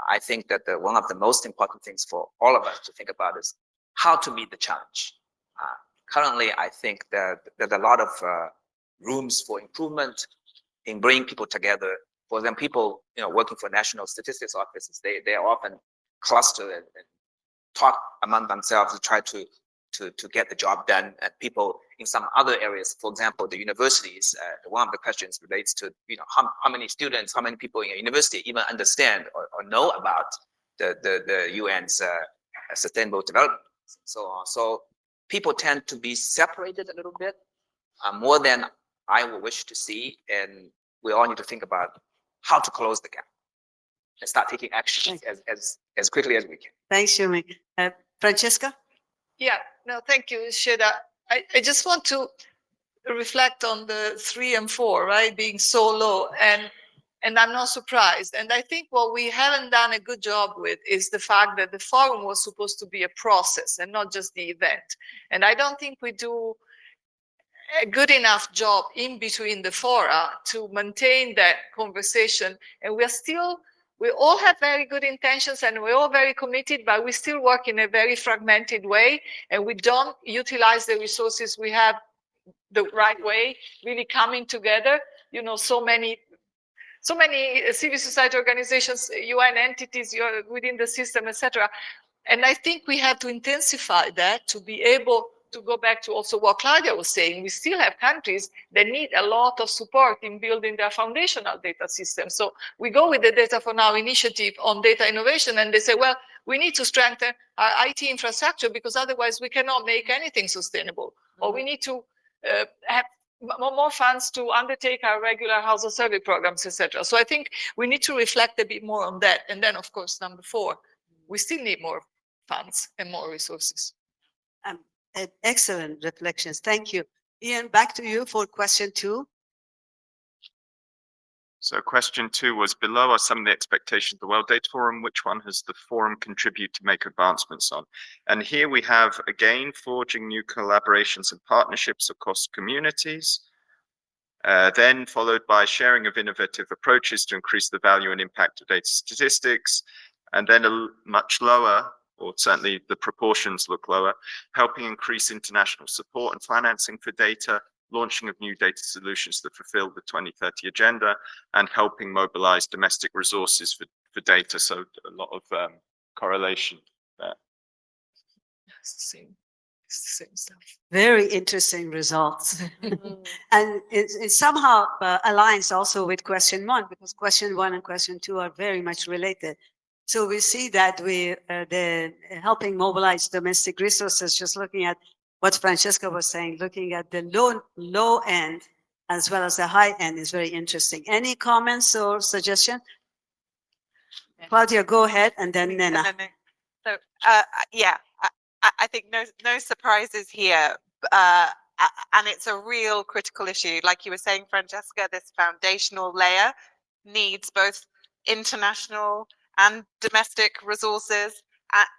G: I think that one of the most important things for all of us to think about is how to meet the challenge. Currently, I think that there's a lot of rooms for improvement in bringing people together. For example, people working for national statistics offices, they are often clustered and talk among themselves to try to get the job done. And people in some other areas, for example, the universities, one of the questions relates to how many students, how many people in a university even understand or know about the UN's sustainable development, and so on. So people tend to be separated a little bit, more than I would wish to see, and we all need to think about how to close the gap and start taking action as quickly as we can.
A: Thanks, Shuming. Francesca?
D: Yeah, no, thank you, Sheda. I just want to reflect on the 3 and 4, right, being so low, and I'm not surprised. And I think what we haven't done a good job with is the fact that the forum was supposed to be a process and not just the event. And I don't think we do a good enough job in between the fora to maintain that conversation. And we all have very good intentions and we're all very committed, but we still work in a very fragmented way and we don't utilize the resources we have the right way, really coming together. You know, so many civil society organizations, UN entities within the system, etc. And I think we have to intensify that to be able to go back to also what Claudia was saying. We still have countries that need a lot of support in building their foundational data system. So we go with the Data for Now initiative on data innovation, and they say, well, we need to strengthen our IT infrastructure because otherwise we cannot make anything sustainable. Or we need to have more funds to undertake our regular household survey programs, etc. So I think we need to reflect a bit more on that. And then, of course, number 4, we still need more funds and more resources.
A: Excellent reflections. Thank you. Ian, back to you for question 2.
B: So question 2 was, below are some of the expectations of the World Data Forum. Which one has the forum contribute to make advancements on? And here we have, again, forging new collaborations and partnerships across communities, then followed by sharing of innovative approaches to increase the value and impact of data statistics, and then a much lower, or certainly the proportions look lower, helping increase international support and financing for data, launching of new data solutions that fulfill the 2030 agenda, and helping mobilize domestic resources for data. So a lot of correlation there.
D: It's the same stuff.
A: Very interesting results. And it somehow aligns also with question 1, because question 1 and question 2 are very much related. So we see that the helping mobilize domestic resources, just looking at what Francesca was saying, looking at the low end as well as the high end is very interesting. Any comments or suggestion? Claudia, go ahead, and then Nena.
F: So yeah, I think no surprises here. And it's a real critical issue. Like you were saying, Francesca, this foundational layer needs both international and domestic resources,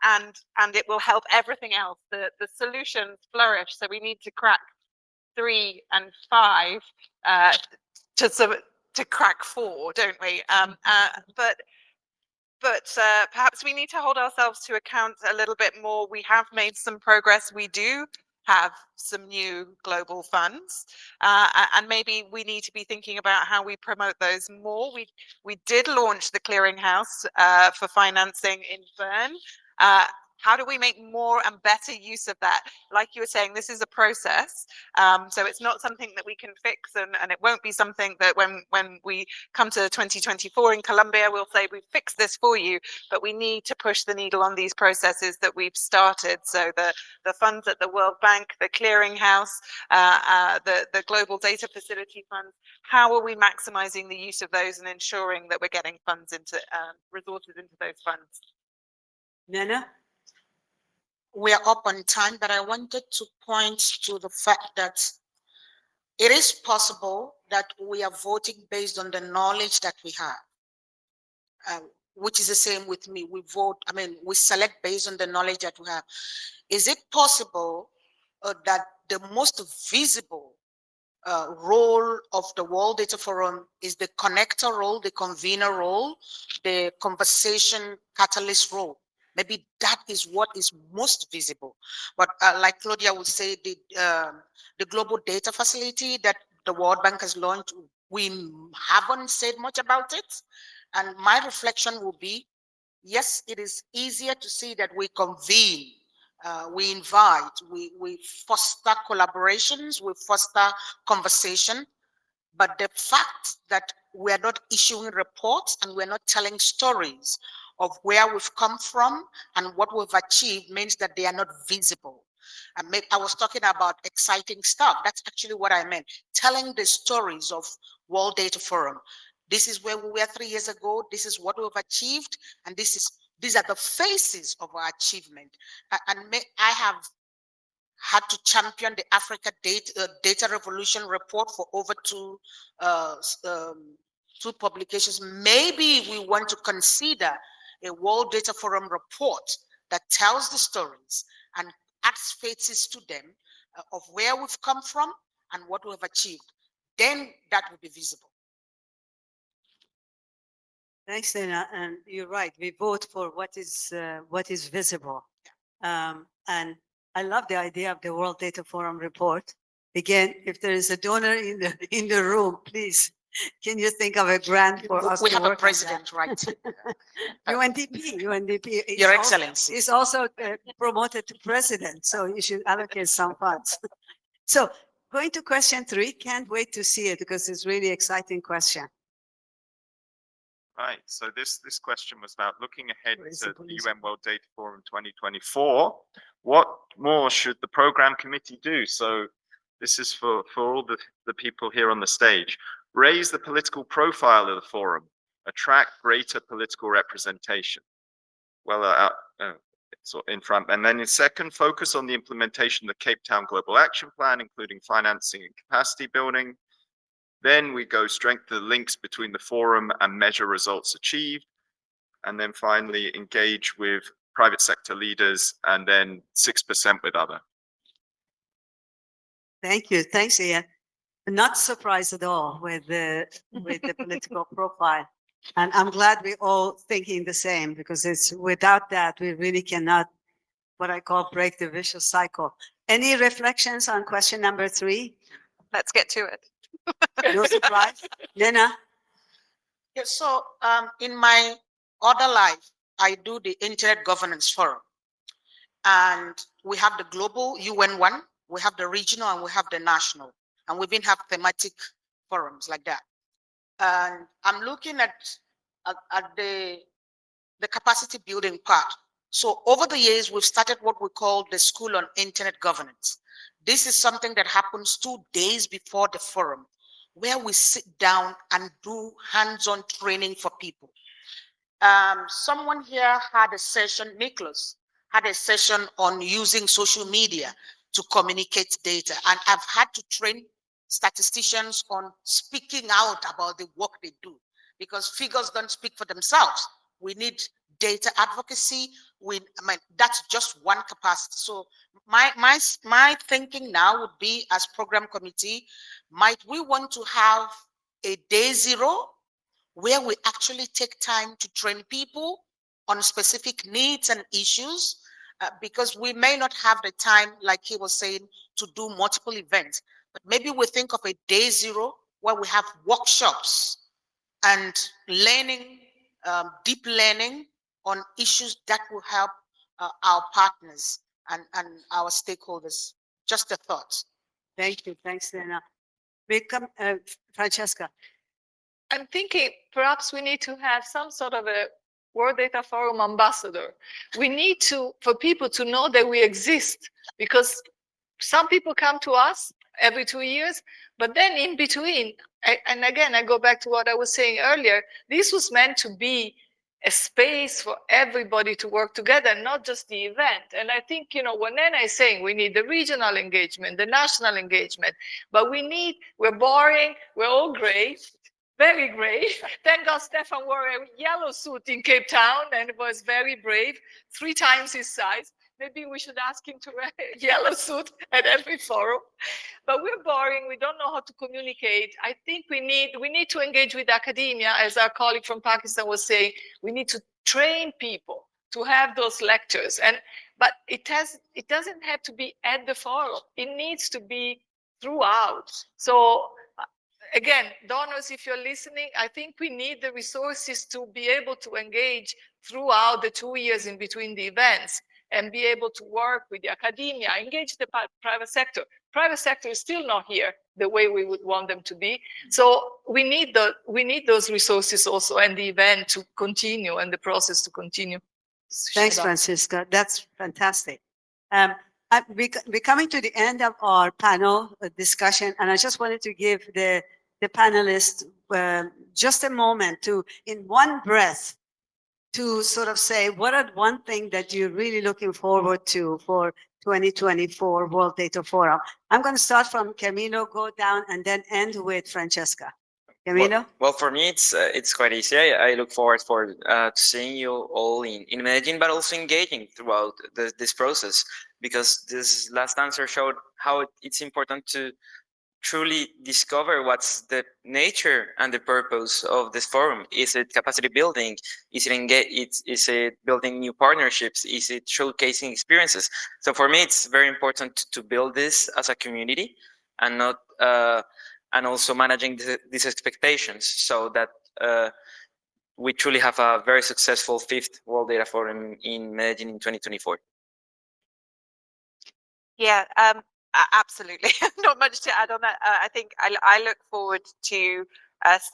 F: and it will help everything else. The solutions flourish. So we need to crack 3 and 5 to crack 4, don't we? But perhaps we need to hold ourselves to account a little bit more. We have made some progress. We do have some new global funds, and maybe we need to be thinking about how we promote those more. We did launch the clearinghouse for financing in Bern. How do we make more and better use of that? Like you were saying, this is a process. So it's not something that we can fix, and it won't be something that when we come to 2024 in Colombia, we'll say we've fixed this for you, but we need to push the needle on these processes that we've started. So the funds at the World Bank, the clearinghouse, the Global Data Facility funds, how are we maximizing the use of those and ensuring that we're getting funds into resources into those funds?
A: Nena?
I: We are up on time, but I wanted to point to the fact that it is possible that we are voting based on the knowledge that we have, which is the same with me. We vote, we select based on the knowledge that we have. Is it possible that the most visible role of the World Data Forum is the connector role, the convener role, the conversation catalyst role? Maybe that is what is most visible. But like Claudia would say, the Global Data Facility that the World Bank has launched, we haven't said much about it. And my reflection will be, yes, it is easier to see that we convene, we invite, we foster collaborations, we foster conversation. But the fact that we are not issuing reports and we're not telling stories of where we've come from and what we've achieved means that they are not visible. I was talking about exciting stuff. That's actually what I meant. Telling the stories of World Data Forum. This is where we were 3 years ago. This is what we've achieved. And these are the faces of our achievement. I have had to champion the Africa Data Revolution report for over two publications. Maybe we want to consider a World Data Forum report that tells the stories and adds faces to them of where we've come from and what we've achieved. Then that will be visible.
A: Thanks, Nena. And you're right. We vote for what is visible. And I love the idea of the World Data Forum report. Again, if there is a donor in the room, please, can you think of a grant for us
I: We
A: to
I: have a
A: work on that?
I: president, right?
A: UNDP is
I: Your
A: also,
I: Excellency.
A: is also promoted to president, so you should allocate some funds. So going to question 3, can't wait to see it because it's really exciting question.
B: Right, so this question was about looking ahead
A: Where is
B: to
A: the
B: the
A: police?
B: UN World Data Forum 2024. What more should the program committee do? So this is for all the people here on the stage. Raise the political profile of the forum, attract greater political representation. Well, so in front. And then in second, focus on the implementation of the Cape Town Global Action Plan, including financing and capacity building. Then we go strengthen the links between the forum and measure results achieved. And then finally, engage with private sector leaders, and then 6% with other.
A: Thank you. Thanks, Ian. Not surprised at all with the political profile. And I'm glad we're all thinking the same, because it's without that, we really cannot, what I call, break the vicious cycle. Any reflections on question number 3?
F: Let's get to it.
A: No surprise? Lena?
I: Yeah, so in my other life, I do the Internet Governance Forum. And we have the global UN one, we have the regional, and we have the national. And we've been have thematic forums like that. And I'm looking at the capacity building part. So over the years, we've started what we call the School on Internet Governance. This is something that happens 2 days before the forum, where we sit down and do hands-on training for people. Someone here had a session, Nicholas, had a session on using social media to communicate data. And I've had to train statisticians on speaking out about the work they do, because figures don't speak for themselves. We need data advocacy. That's just one capacity. So my thinking now would be, as program committee, might we want to have a day 0 where we actually take time to train people on specific needs and issues, because we may not have the time, like he was saying, to do multiple events. But maybe we think of a day 0 where we have workshops and learning, deep learning on issues that will help our partners and our stakeholders. Just a thought.
A: Thank you. Thanks, Lena. Francesca.
D: I'm thinking perhaps we need to have some sort of a World Data Forum ambassador. We need for people to know that we exist, because some people come to us every 2 years, but then in between, and again, I go back to what I was saying earlier, this was meant to be a space for everybody to work together, not just the event. And I think, what Nena is saying, we need the regional engagement, the national engagement, but we're boring, we're all gray, very gray. Thank God Stefan wore a yellow suit in Cape Town and was very brave, 3 times his size. Maybe we should ask him to wear a yellow suit at every forum. But we're boring. We don't know how to communicate. I think we need to engage with academia, as our colleague from Pakistan was saying. We need to train people to have those lectures. But it doesn't have to be at the forum. It needs to be throughout. So again, donors, if you're listening, I think we need the resources to be able to engage throughout the 2 years in between the events, and be able to work with the academia, engage the private sector. Private sector is still not here the way we would want them to be. So we need those resources also, and the event to continue and the process to continue.
A: Thanks, Francisca. That's fantastic. We're coming to the end of our panel discussion, and I just wanted to give the panelists just a moment to, in one breath, to sort of say, what are one thing that you're really looking forward to for 2024 World Data Forum? I'm going to start from Camilo, go down, and then end with Francesca. Camilo?
E: Well, for me, it's quite easy. I look forward to seeing you all in Medellin, but also engaging throughout this process, because this last answer showed how it's important to truly discover what's the nature and the purpose of this forum. Is it capacity building? Is it building new partnerships? Is it showcasing experiences? So for me, it's very important to build this as a community, and not and also managing these expectations so that we truly have a very successful 5th World Data Forum in Medellin in 2024.
F: Yeah, absolutely. Not much to add on that. I think I look forward to us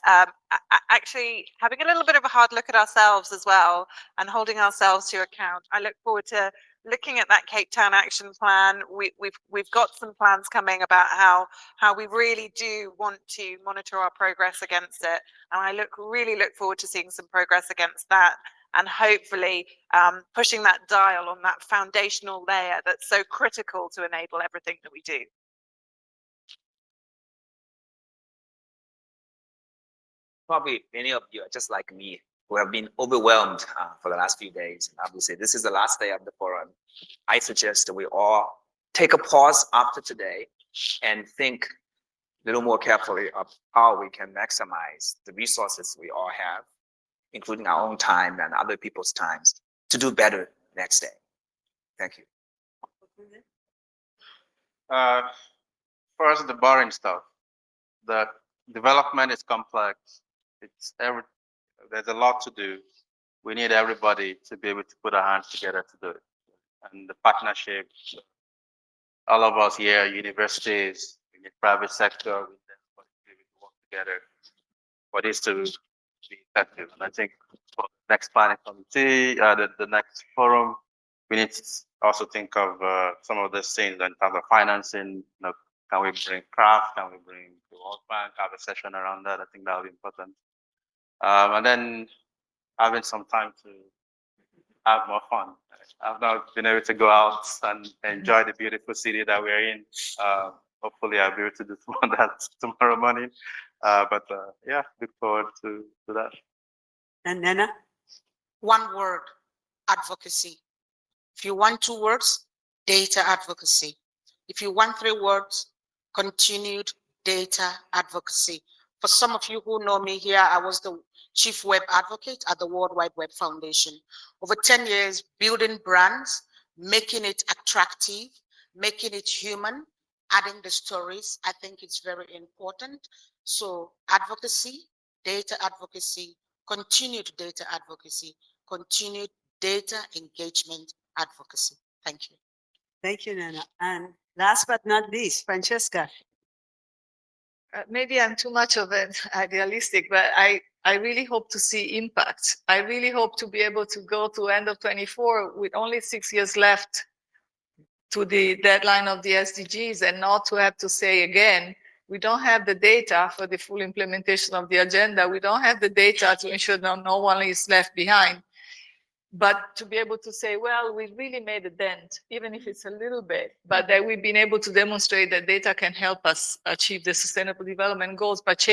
F: actually having a little bit of a hard look at ourselves as well and holding ourselves to account. I look forward to looking at that Cape Town action plan. We've got some plans coming about how we really do want to monitor our progress against it, and I really look forward to seeing some progress against that, and hopefully pushing that dial on that foundational layer that's so critical to enable everything that we do.
G: Probably many of you are just like me, who have been overwhelmed for the last few days. Obviously, this is the last day of the forum. I suggest that we all take a pause after today and think a little more carefully of how we can maximize the resources we all have, including our own time and other people's times, to do better next day. Thank you.
H: First, the boring stuff. The development is complex. There's a lot to do. We need everybody to be able to put our hands together to do it. And the partnership, all of us here, universities, we need private sector, we need everybody to be able to work together for this to be effective. And I think for the next planning committee, the next forum, we need to also think of some of these things in terms of financing. Can we bring craft? Can we bring the World Bank? Have a session around that. I think that'll be important. And then having some time to have more fun. I've not been able to go out and enjoy the beautiful city that we're in. Hopefully I'll be able to do some of that tomorrow morning. But yeah, look forward to that.
A: And Nana?
I: One word, advocacy. If you want 2 words, data advocacy. If you want 3 words, continued data advocacy. For some of you who know me here, I was the chief web advocate at the World Wide Web Foundation. Over 10 years, building brands, making it attractive, making it human, adding the stories. I think it's very important. So advocacy, data advocacy, continued data advocacy, continued data engagement advocacy. Thank you.
A: Thank you, Nana. And last but not least, Francesca.
D: Maybe I'm too much of an idealistic, but I really hope to see impact. I really hope to be able to go to end of 24 with only 6 years left to the deadline of the SDGs, and not to have to say again, we don't have the data for the full implementation of the agenda. We don't have the data to ensure that no one is left behind. But to be able to say, well, we really made a dent, even if it's a little bit, but that we've been able to demonstrate that data can help us achieve the sustainable development goals, but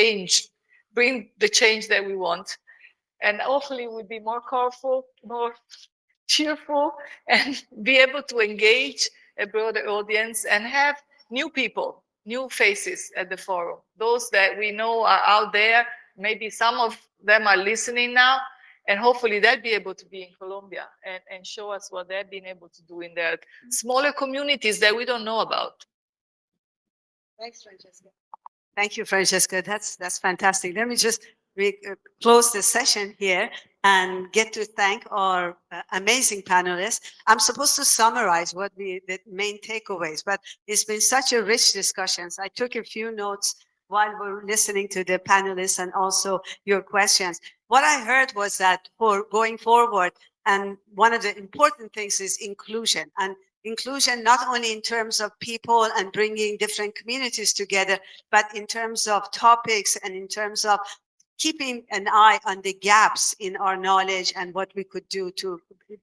D: bring the change that we want. And hopefully we'll be more colorful, more cheerful, and be able to engage a broader audience and have new people, new faces at the forum. Those that we know are out there, maybe some of them are listening now, and hopefully they'll be able to be in Colombia and show us what they've been able to do in their smaller communities that we don't know about.
A: Thanks, Francesca. Thank you, Francesca. That's fantastic. Let me just close the session here and get to thank our amazing panelists. I'm supposed to summarize what the main takeaways, but it's been such a rich discussion. I took a few notes while we're listening to the panelists and also your questions. What I heard was that for going forward, and one of the important things is inclusion, and inclusion not only in terms of people and bringing different communities together, but in terms of topics and in terms of keeping an eye on the gaps in our knowledge and what we could do to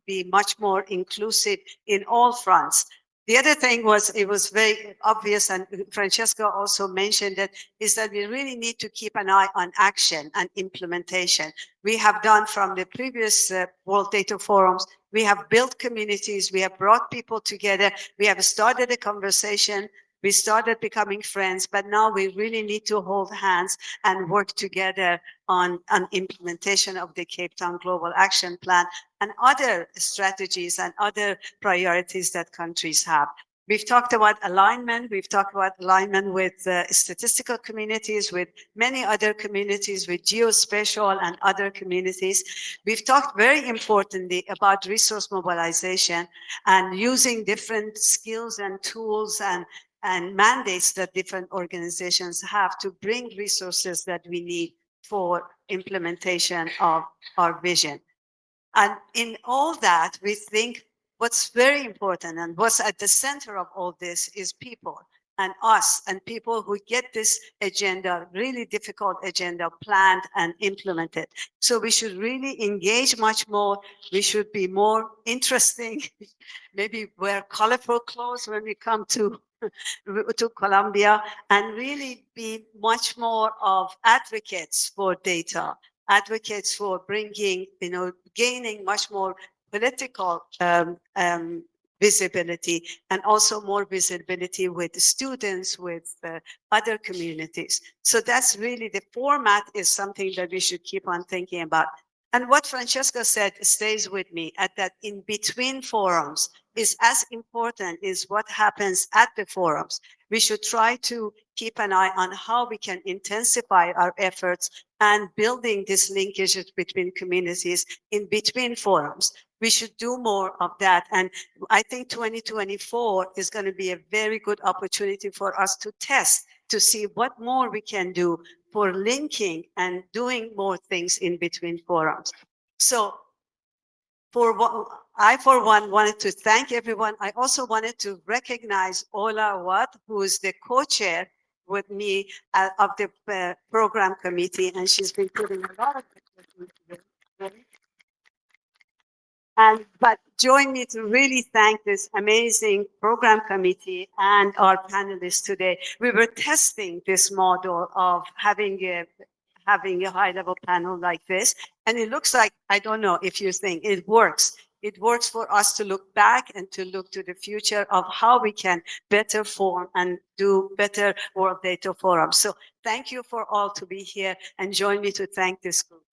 A: be much more inclusive in all fronts. The other thing was, it was very obvious, and Francesca also mentioned it, is that we really need to keep an eye on action and implementation. We have done from the previous World Data Forums, we have built communities, we have brought people together, we have started a conversation, we started becoming friends, but now we really need to hold hands and work together on implementation of the Cape Town Global Action Plan and other strategies and other priorities that countries have. We've talked about alignment. We've talked about alignment with statistical communities, with many other communities, with geospatial and other communities. We've talked very importantly about resource mobilization and using different skills and tools and mandates that different organizations have to bring resources that we need for implementation of our vision. And in all that, we think what's very important and what's at the center of all this is people and us and people who get this agenda, really difficult agenda, planned and implemented. So we should really engage much more. We should be more interesting, maybe wear colorful clothes when we come to Colombia, and really be much more of advocates for data, advocates for bringing, gaining much more political visibility and also more visibility with the students, with other communities. So that's really the format is something that we should keep on thinking about. And what Francesca said stays with me at that in between forums is as important as what happens at the forums. We should try to keep an eye on how we can intensify our efforts and building these linkages between communities in between forums. We should do more of that. And I think 2024 is going to be a very good opportunity for us to test, to see what more we can do for linking and doing more things in between forums. So for one, wanted to thank everyone. I also wanted to recognize Ola Watt, who is the co-chair with me of the program committee, and she's been putting a lot of effort into this. But join me to really thank this amazing program committee and our panelists today. We were testing this model of having a high-level panel like this, and it looks like, I don't know if you think it works. It works for us to look back and to look to the future of how we can better form and do better World Data Forum. So thank you for all to be here, and join me to thank this group.